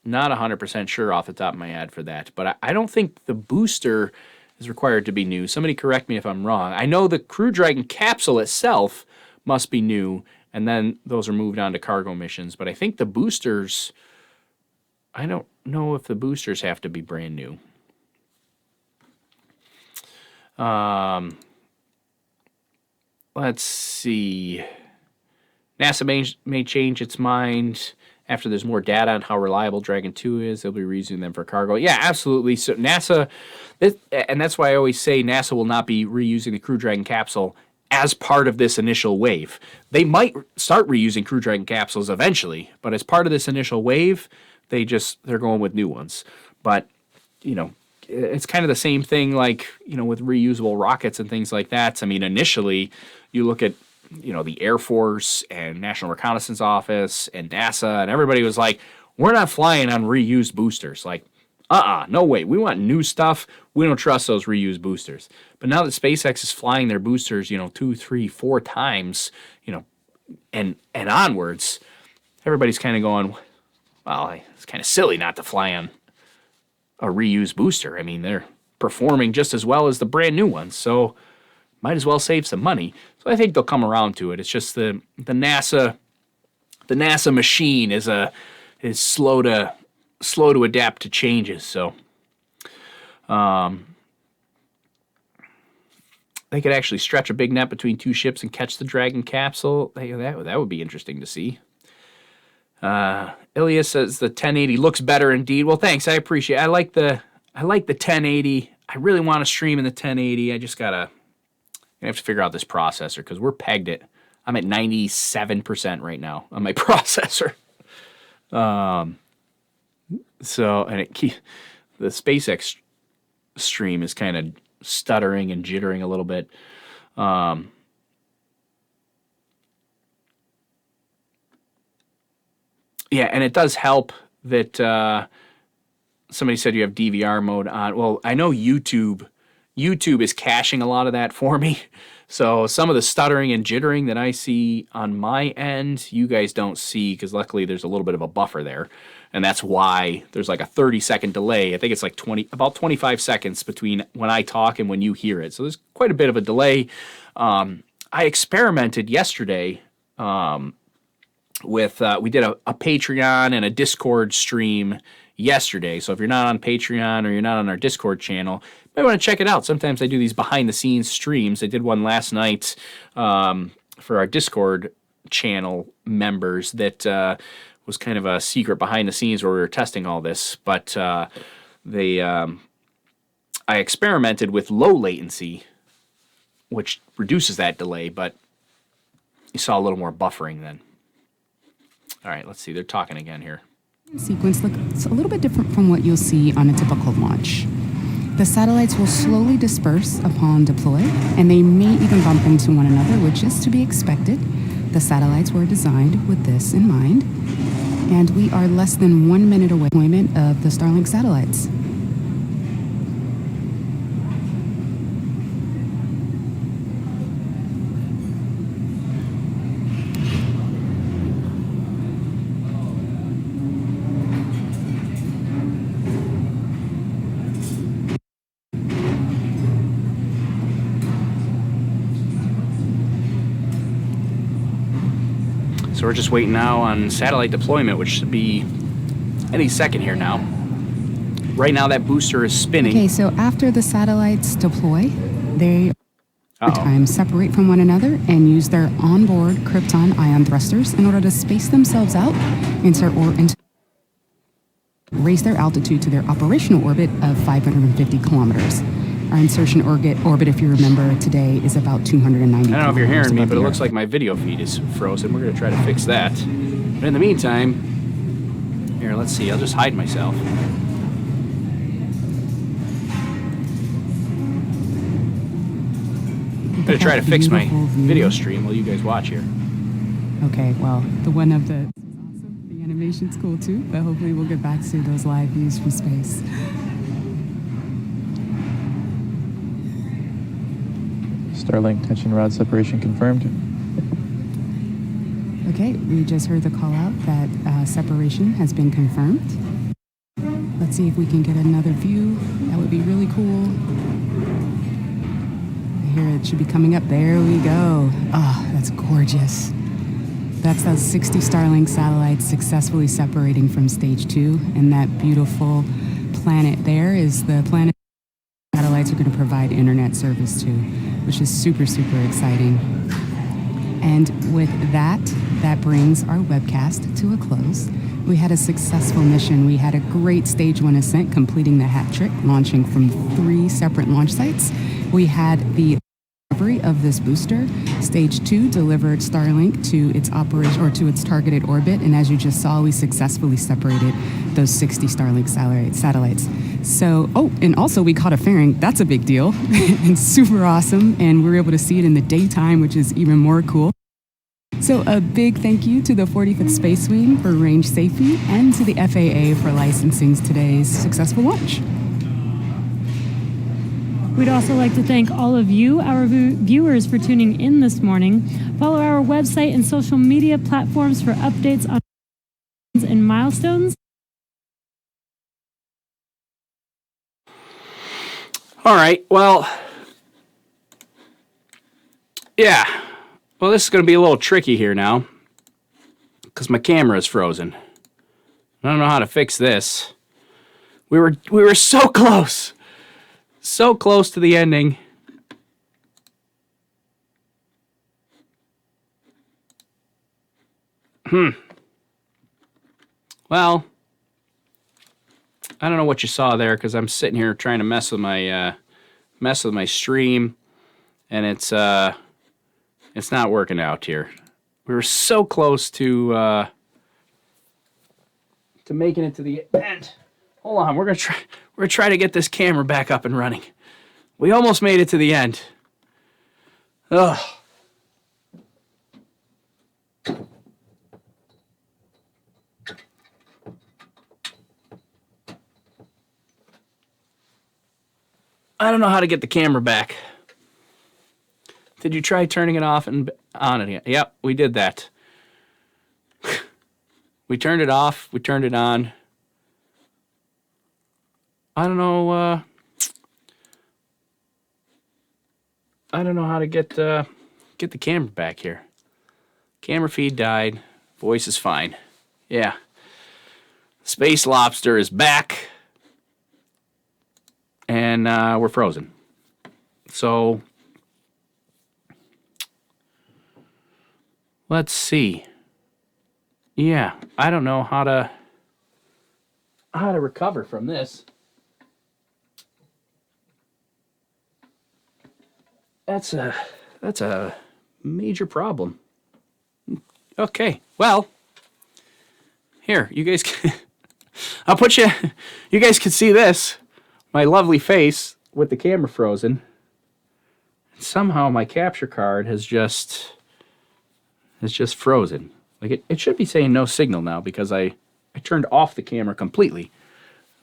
100% sure off the top of my head for that, but I don't think the booster is required to be new. Somebody correct me if I'm wrong. I know the Crew Dragon capsule itself must be new, and then those are moved on to cargo missions, but I think the boosters, I don't know if the boosters have to be brand new. Let's see. NASA may change its mind after there's more data on how reliable Dragon 2 is. They'll be reusing them for cargo. Yeah, absolutely. So NASA, and that's why I always say NASA will not be reusing the Crew Dragon capsule as part of this initial wave. They might start reusing Crew Dragon capsules eventually, but as part of this initial wave, they're going with new ones. But, you know, it's kind of the same thing like, you know, with reusable rockets and things like that. I mean, initially, you look at, you know, the Air Force and National Reconnaissance Office and NASA, and everybody was like, we're not flying on reused boosters. Like, no way. We want new stuff. We don't trust those reused boosters. But now that SpaceX is flying their boosters, you know, 2, 3, 4 times, you know, and onwards, everybody's kind of going, well, it's kind of silly not to fly on a reused booster. I mean, they're performing just as well as the brand new ones, so might as well save some money. So I think they'll come around to it. It's just the NASA machine is slow to adapt to changes. So they could actually stretch a big net between 2 ships and catch the Dragon capsule. That would be interesting to see. Ilya says the 1080 looks better indeed. Well, thanks. I appreciate it. I like the 1080. I really want to stream in the 1080. I just I have to figure out this processor because we're pegged at. I'm at 97% right now on my processor. So the SpaceX stream is kind of stuttering and jittering a little bit. Yeah, and it does help that somebody said you have DVR mode on. Well, I know YouTube is caching a lot of that for me. So some of the stuttering and jittering that I see on my end, you guys don't see because luckily there's a little bit of a buffer there. And that's why there's like a 30-second delay. I think it's like about 25 seconds between when I talk and when you hear it. So there's quite a bit of a delay. I experimented yesterday with we did a Patreon and a Discord stream yesterday. So if you're not on Patreon or you're not on our Discord channel, you might want to check it out. Sometimes I do these behind-the-scenes streams. I did one last night for our Discord channel members that was kind of a secret behind-the-scenes where we were testing all this. But I experimented with low latency, which reduces that delay, but you saw a little more buffering then. All right, let's see. They're talking again here. Sequence looks a little bit different from what you'll see on a typical launch. The satellites will slowly disperse upon deploy, and they may even bump into one another, which is to be expected. The satellites were designed with this in mind, and we are less than 1 minute away from deployment of the Starlink satellites. So we're just waiting now on satellite deployment, which should be any second here now. Right now that booster is spinning. Okay, so after the satellites deploy, they separate from one another and use their onboard krypton ion thrusters in order to space themselves out and raise their altitude to their operational orbit of 550 kilometers. Our insertion orbit, if you remember, today is about 290. I don't know if you're hearing me, but it looks like my video feed is frozen. We're going to try to fix that. But in the meantime, here, let's see. I'll just hide myself. I'm going to try to fix my video stream while you guys watch here. Okay, well, the one of the awesome. The animation's cool too, but hopefully we'll get back to those live views from space. Starlink tension rod separation confirmed. Okay, we just heard the call out that separation has been confirmed. Let's see if we can get another view. That would be really cool. Here it should be coming up. There we go. Oh, that's gorgeous. That's those 60 Starlink satellites successfully separating from stage 2. And that beautiful planet there is the planet satellites you're going to provide internet service to, which is super, super exciting. And with that, that brings our webcast to a close. We had a successful mission. We had a great Stage 1 ascent, completing the hat trick, launching from 3 separate launch sites. We had the recovery of this booster. Stage 2 delivered Starlink to its operation or to its targeted orbit, and as you just saw, we successfully separated those 60 Starlink satellites. So, and also we caught a fairing. That's a big deal and super awesome, and we were able to see it in the daytime, which is even more cool. So a big thank you to the 45th Space Wing for range safety and to the FAA for licensing today's successful launch. We'd also like to thank all of you, our viewers, for tuning in this morning. Follow our website and social media platforms for updates on and milestones. All right, well, yeah. Well, this is going to be a little tricky here now because my camera is frozen. I don't know how to fix this. We were so close. So close to the ending. Well, I don't know what you saw there because I'm sitting here trying to mess with my stream, and it's not working out here. We were so close to making it to the end. Hold on, we're gonna try to get this camera back up and running. We almost made it to the end. Ugh. I don't know how to get the camera back. Did you try turning it off and on it? Yep, we did that. We turned it off. We turned it on. I don't know. I don't know how to get the camera back here. Camera feed died. Voice is fine. Yeah. Space Lobster is back. And we're frozen. So let's see. Yeah, I don't know how to recover from this. That's a major problem. Okay, well, here, you guys can, I'll put you guys can see this, my lovely face with the camera frozen. Somehow my capture card has just frozen. Like it should be saying no signal now because I turned off the camera completely.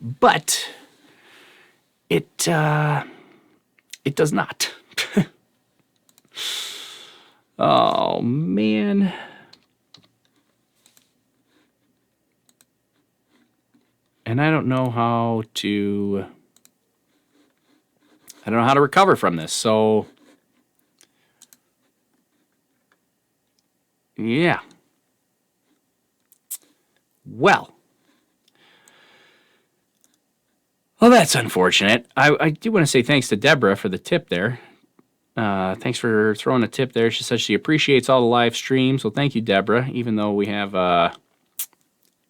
But it does not. Oh man. And I don't know how to recover from this. So yeah. Well, that's unfortunate. I do want to say thanks to Deborah for the tip there. Thanks for throwing a tip there. She says she appreciates all the live streams. Well, thank you, Deborah. Even though we have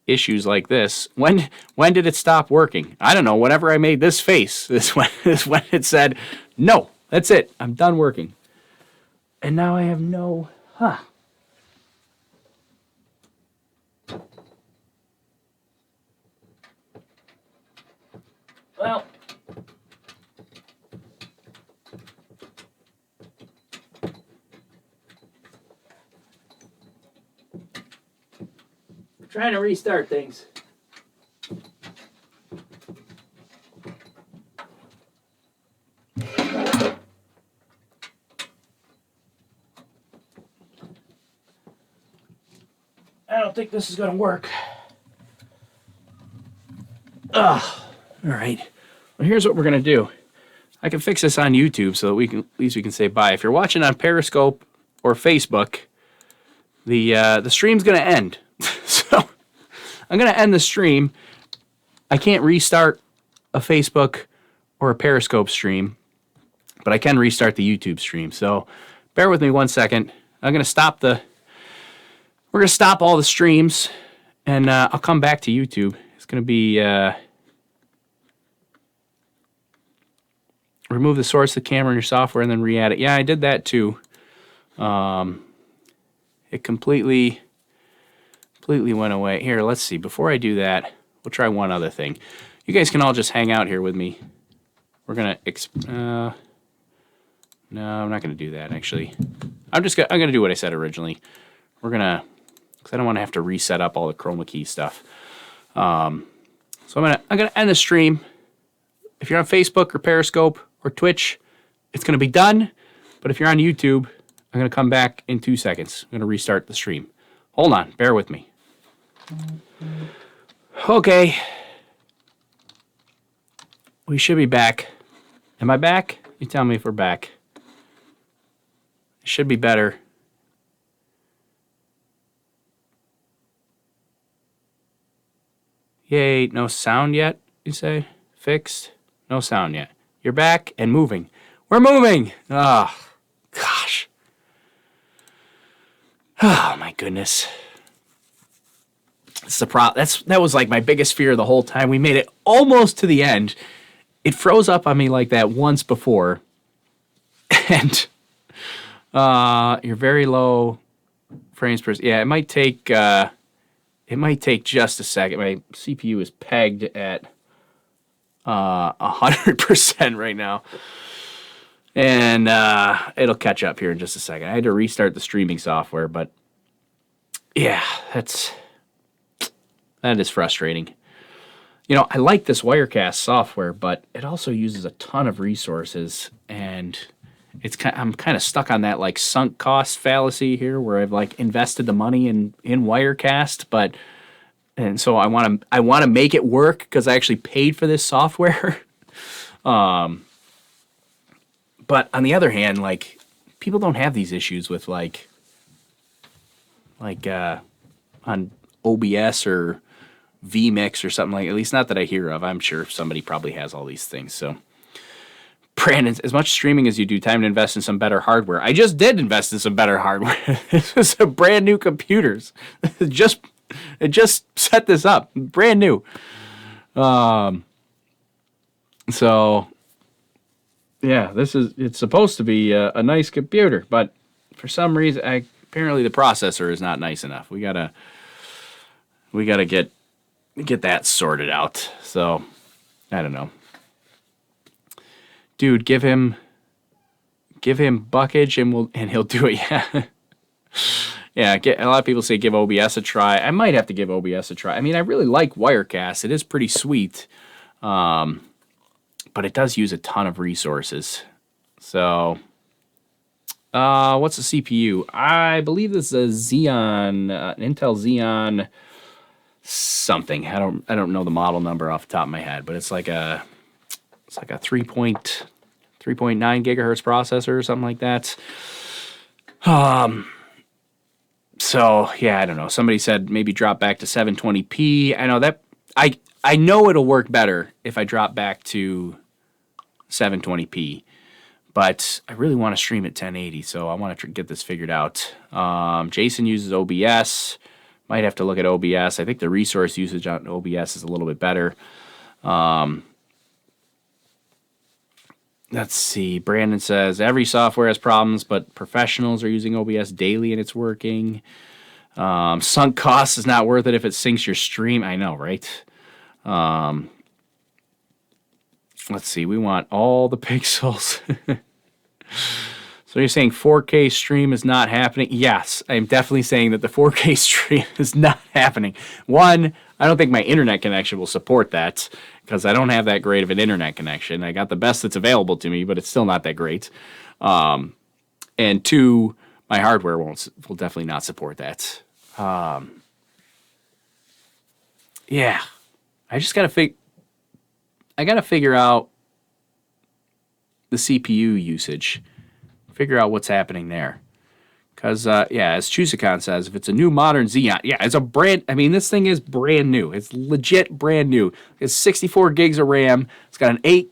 issues like this, when did it stop working? I don't know. Whenever I made this face, is when it said, "No, that's it. I'm done working." And now I have no. Well, we're trying to restart things. I don't think this is going to work. Ugh. All right. Well, here's what we're going to do. I can fix this on YouTube so that at least we can say bye. If you're watching on Periscope or Facebook, the stream's going to end. So I'm going to end the stream. I can't restart a Facebook or a Periscope stream but I can restart the YouTube stream. So bear with me 1 second. We're going to stop all the streams, and I'll come back to YouTube. It's going to be remove the source of the camera in your software and then re-add it. Yeah, I did that too. It completely went away. Here, let's see. Before I do that, we'll try one other thing. You guys can all just hang out here with me. We're gonna no, I'm not gonna do that actually. I'm gonna do what I said originally. Because I don't want to have to reset up all the chroma key stuff. So I'm gonna end the stream. If you're on Facebook or Periscope or Twitch, it's gonna be done. But if you're on YouTube, I'm gonna come back in 2 seconds. I'm gonna restart the stream. Hold on, bear with me. Okay. We should be back. Am I back? You tell me if we're back. It should be better. Yay, no sound yet, you say? Fixed? No sound yet. You're back and moving. We're moving! Oh, gosh. Oh, my goodness. That was like my biggest fear the whole time. We made it almost to the end. It froze up on me like that once before. And you're very low frames per... Yeah, it might take just a second. My CPU is pegged at 100% right now. And it'll catch up here in just a second. I had to restart the streaming software, but yeah, that is frustrating. You know, I like this Wirecast software, but it also uses a ton of resources, and I'm kind of stuck on that like sunk cost fallacy here, where I've like invested the money in Wirecast, and so I want to make it work because I actually paid for this software. But on the other hand, like people don't have these issues with like on OBS or vMix or something like, at least not that I hear of. I'm sure somebody probably has all these things. So, Brandon, as much streaming as you do, time to invest in some better hardware. I just did invest in some better hardware. This is a brand new computers. It just set this up, brand new. So, yeah, it's supposed to be a nice computer, but for some reason, apparently the processor is not nice enough. We gotta get that sorted out. So, I don't know. Dude, give him Buckage and he'll do it. Yeah. Yeah, a lot of people say give OBS a try. I might have to give OBS a try. I mean, I really like Wirecast. It is pretty sweet. But it does use a ton of resources. So, what's the CPU? I believe this is a Xeon, an Intel Xeon something. I don't know the model number off the top of my head, but it's like a 3.9 gigahertz processor or something like that. So yeah, I don't know. Somebody said maybe drop back to 720p. I know that I know it'll work better if I drop back to 720p, but I really want to stream at 1080, so I want to get this figured out. Jason uses OBS. Might have to look at OBS. I think the resource usage on OBS is a little bit better. Let's see. Brandon says, every software has problems, but professionals are using OBS daily and it's working. Sunk cost is not worth it if it syncs your stream. I know, right? Let's see. We want all the pixels. So you're saying 4K stream is not happening? Yes, I'm definitely saying that the 4K stream is not happening. One, I don't think my internet connection will support that because I don't have that great of an internet connection. I got the best that's available to me, but it's still not that great. And two, my hardware will definitely not support that. Yeah, I just gotta figure out the CPU usage. Figure out what's happening there. Because, yeah, as Chusicon says, if it's a new modern Xeon, yeah, this thing is brand new. It's legit brand new. It's 64 gigs of RAM. It's got an 8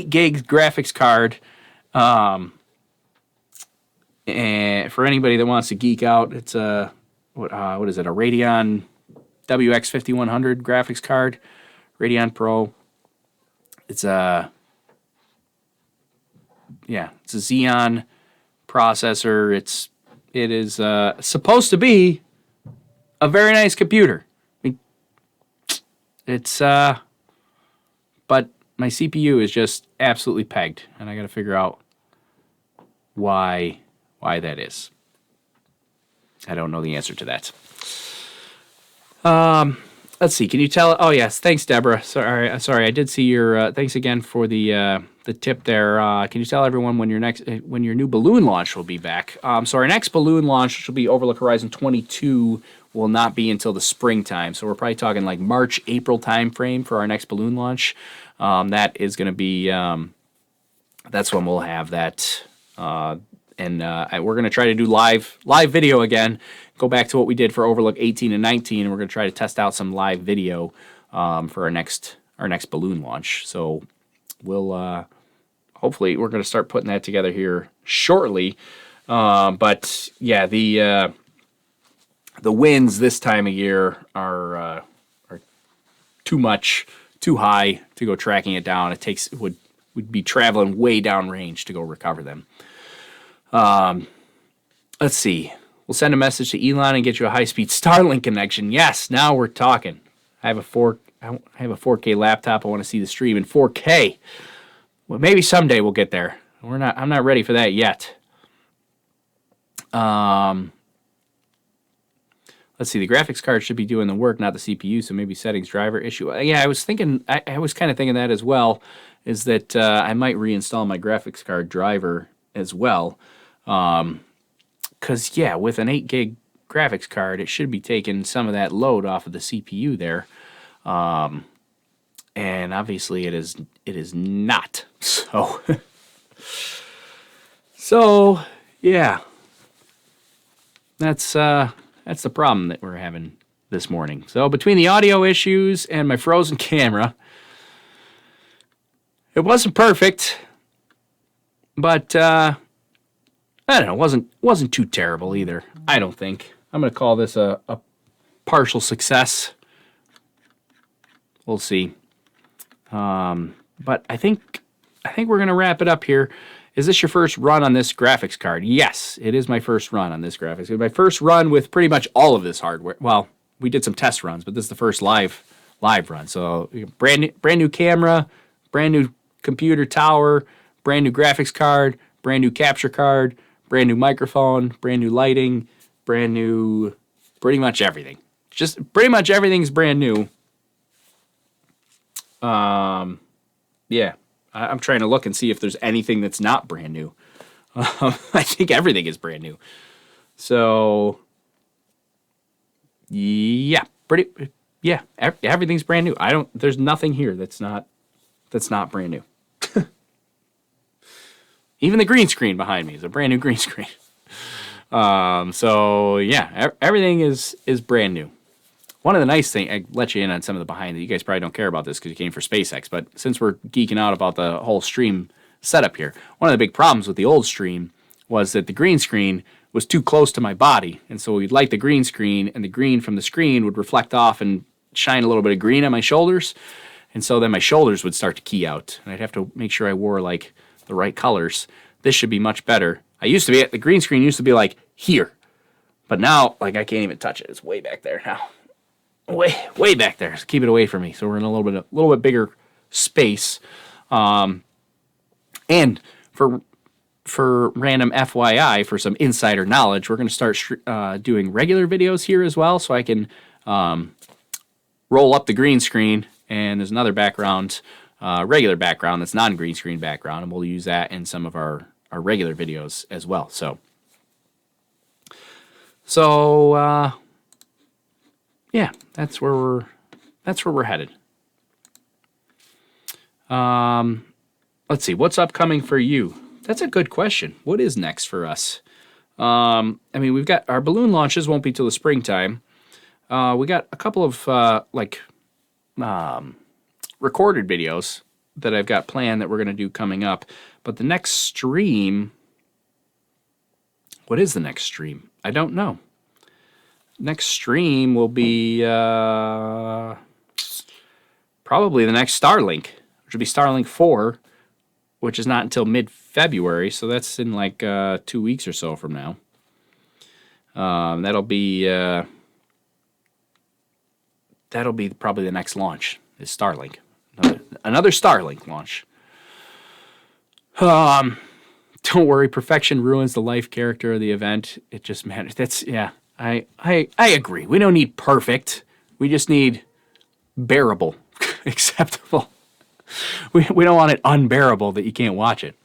gigs graphics card. And for anybody that wants to geek out, it's a what is it? A Radeon WX 5100 graphics card, Radeon Pro. It's a Xeon processor. It is supposed to be a very nice computer. It's but my CPU is just absolutely pegged, and I got to figure out why that is. I don't know the answer to that. Let's see. Can you tell? Oh yes, thanks, Deborah. Sorry, I did see your. Thanks again for the tip there. Can you tell everyone when your new balloon launch will be back? So our next balloon launch, which will be Overlook Horizon 22, will not be until the springtime. So we're probably talking like March, April time frame for our next balloon launch. That is going to be. That's when we'll have that. And we're going to try to do live video again. Go back to what we did for Overlook 18 and 19, and we're going to try to test out some live video for our next balloon launch. So we'll hopefully we're going to start putting that together here shortly. But yeah, the winds this time of year are too high to go tracking it down. Would be traveling way downrange to go recover them. Let's see. We'll send a message to Elon and get you a high-speed Starlink connection. Yes, now we're talking. I have a 4K laptop. I want to see the stream in 4K. Well, maybe someday we'll get there. I'm not ready for that yet. Let's see. The graphics card should be doing the work, not the CPU. So maybe settings driver issue. Yeah, I was thinking. I was kind of thinking that as well. Is that I might reinstall my graphics card driver as well. Because, yeah, with an 8 gig graphics card, it should be taking some of that load off of the CPU there. And obviously it is not. So, yeah. That's the problem that we're having this morning. So between the audio issues and my frozen camera, it wasn't perfect, but I don't know, wasn't too terrible either. I don't think. I'm going to call this a partial success. We'll see. But I think we're going to wrap it up here. Is this your first run on this graphics card? Yes, it is my first run on this graphics card. My first run with pretty much all of this hardware. Well, we did some test runs, but this is the first live run. So brand new camera, brand new computer tower, brand new graphics card, brand new capture card, brand new microphone, brand new lighting, brand new pretty much everything. Just pretty much everything's brand new. Yeah. I'm trying to look and see if there's anything that's not brand new. I think everything is brand new. So, yeah, everything's brand new. There's nothing here that's not brand new. Even the green screen behind me is a brand new green screen. So yeah, everything is brand new. One of the nice things, I let you in on some of the behind that you guys probably don't care about this because you came for SpaceX, but since we're geeking out about the whole stream setup here, one of the big problems with the old stream was that the green screen was too close to my body, and so we'd light the green screen, and the green from the screen would reflect off and shine a little bit of green on my shoulders, and so then my shoulders would start to key out, and I'd have to make sure I wore like the right colors. This should be much better. The green screen used to be like here, but now like I can't even touch it. It's way back there now. Way back there. So keep it away from me. So we're in a little bit bigger space. And for random FYI, for some insider knowledge, we're going to start doing regular videos here as well. So I can roll up the green screen, and there's another background, regular background that's non-green screen background, and we'll use that in some of our regular videos as well. So yeah, that's where we're headed. Let's see, what's upcoming for you? That's a good question. What is next for us? We've got our balloon launches won't be till the springtime. We got a couple of recorded videos that I've got planned that we're going to do coming up. But the next stream, what is the next stream? I don't know. Next stream will be probably the next Starlink, which will be Starlink 4, which is not until mid-February, so that's in like 2 weeks or so from now. That'll be probably the next launch, is Starlink. Another Starlink launch. Don't worry, perfection ruins the life character of the event. It just matters. I agree. We don't need perfect. We just need bearable, acceptable. We don't want it unbearable that you can't watch it.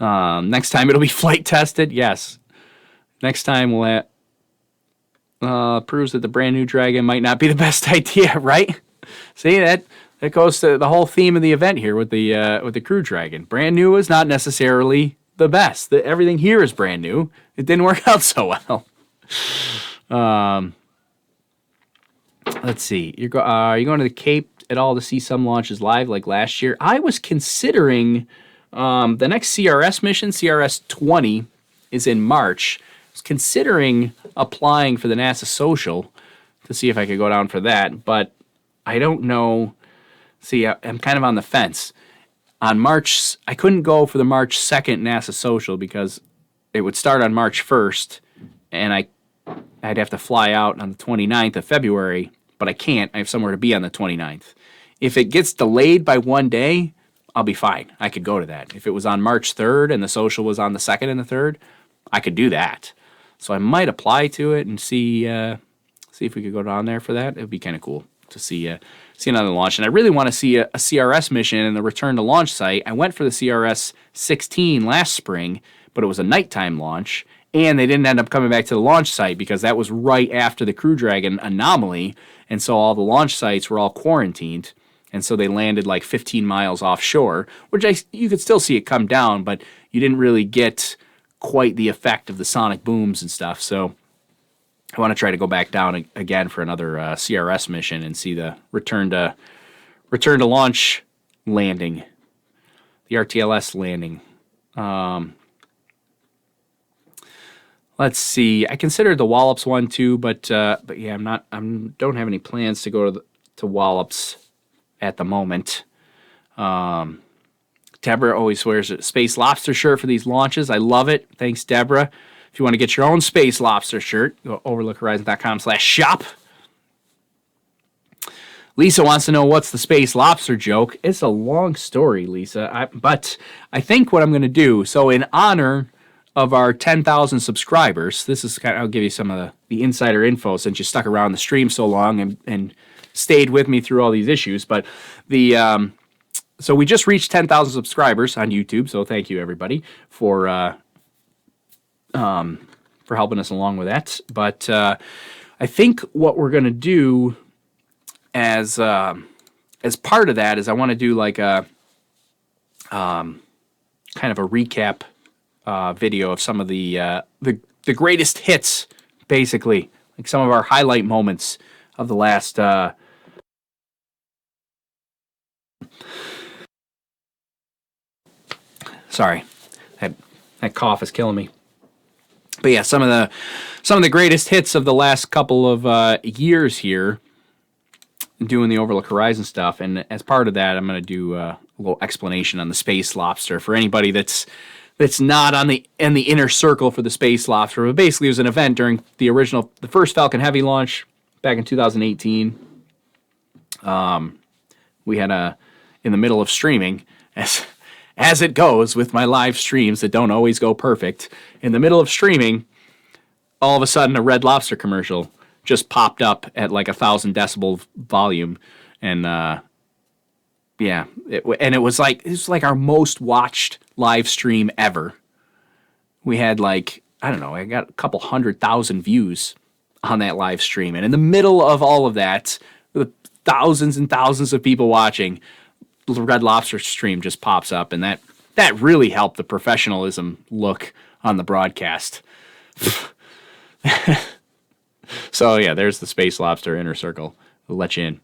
Next time it'll be flight tested. Yes. Next time we'll proves that the brand new Dragon might not be the best idea, right? See, that goes to the whole theme of the event here with the Crew Dragon. Brand new is not necessarily the best. Everything here is brand new. It didn't work out so well. Let's see. Are you going to the Cape at all to see some launches live like last year? I was considering the next CRS mission, CRS 20, is in March. I was considering applying for the NASA Social to see if I could go down for that, but I don't know. See, I'm kind of on the fence. On March, I couldn't go for the March 2nd NASA Social because it would start on March 1st, and I'd have to fly out on the 29th of February, but I can't. I have somewhere to be on the 29th. If it gets delayed by 1 day, I'll be fine. I could go to that. If it was on March 3rd and the social was on the 2nd and the 3rd, I could do that. So I might apply to it and see if we could go down there for that. It would be kind of cool to see another launch. And I really want to see a CRS mission in the return to launch site. I went for the CRS 16 last spring, but it was a nighttime launch, and they didn't end up coming back to the launch site because that was right after the Crew Dragon anomaly, and so all the launch sites were all quarantined, and so they landed like 15 miles offshore, which you could still see it come down, but you didn't really get quite the effect of the sonic booms and stuff. So I want to try to go back down again for another CRS mission and see the return to launch landing, the RTLS landing. Let's see. I considered the Wallops one too, but yeah, don't have any plans to go to Wallops at the moment. Deborah always wears a Space Lobster shirt for these launches. I love it. Thanks, Deborah. If you want to get your own Space Lobster shirt, go to overlookhorizon.com/shop. Lisa wants to know what's the Space Lobster joke. It's a long story, Lisa, but I think what I'm going to do, so in honor of our 10,000 subscribers, this is I'll give you some of the insider info since you stuck around the stream so long and stayed with me through all these issues. But so we just reached 10,000 subscribers on YouTube, so thank you everybody for helping us along with that. But I think what we're going to do as part of that is I want to do like a kind of a recap video of some of the greatest hits, basically, like some of our highlight moments of the last. Sorry, that cough is killing me. But yeah, some of the greatest hits of the last couple of years here, doing the Overlook Horizon stuff, and as part of that, I'm going to do a little explanation on the Space Lobster for anybody that's not in the inner circle for the Space Lobster. But basically, it was an event during the first Falcon Heavy launch back in 2018. We had in the middle of streaming, as it goes with my live streams that don't always go perfect, in the middle of streaming, all of a sudden a Red Lobster commercial just popped up at like 1,000 decibel volume, and yeah, it was like our most watched live stream ever. We had like, I don't know, I got a couple 100,000 views on that live stream, and in the middle of all of that, with thousands and thousands of people watching, the Red Lobster stream just pops up, and that really helped the professionalism look on the broadcast. So yeah, there's the Space Lobster inner circle. We'll let you in.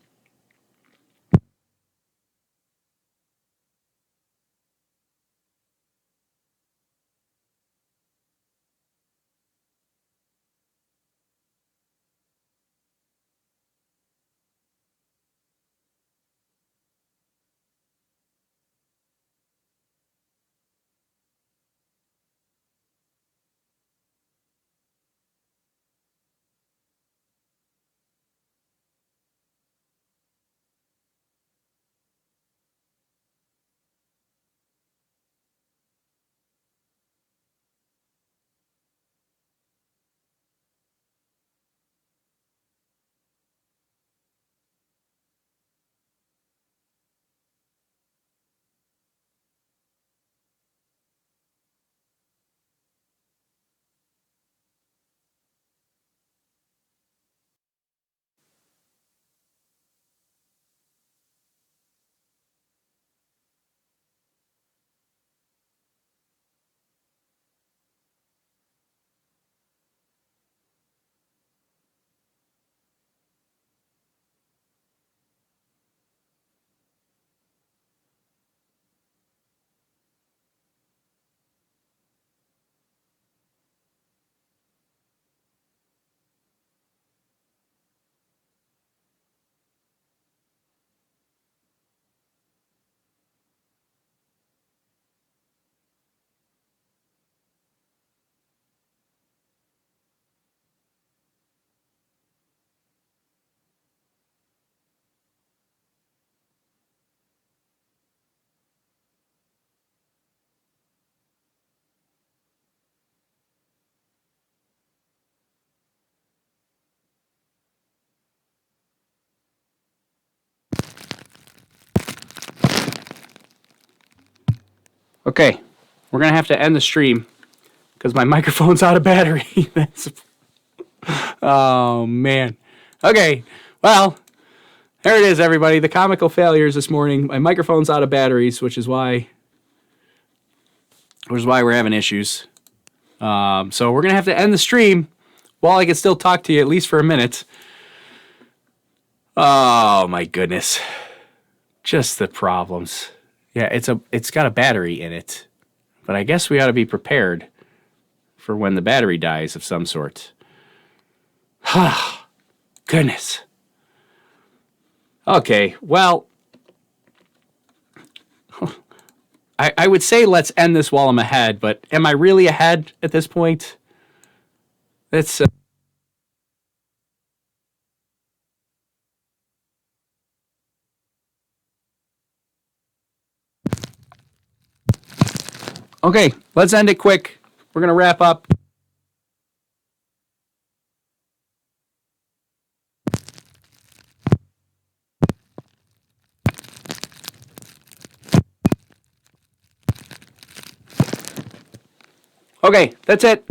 Okay, we're going to have to end the stream because my microphone's out of battery. Oh, man. Okay, well, there it is, everybody. The comical failures this morning. My microphone's out of batteries, which is why we're having issues. So we're going to have to end the stream while I can still talk to you, at least for a minute. Oh, my goodness. Just the problems. Yeah, it's got a battery in it. But I guess we ought to be prepared for when the battery dies of some sort. Goodness. Okay, well, I would say let's end this while I'm ahead, but am I really ahead at this point? It's okay, let's end it quick. We're going to wrap up. Okay, that's it.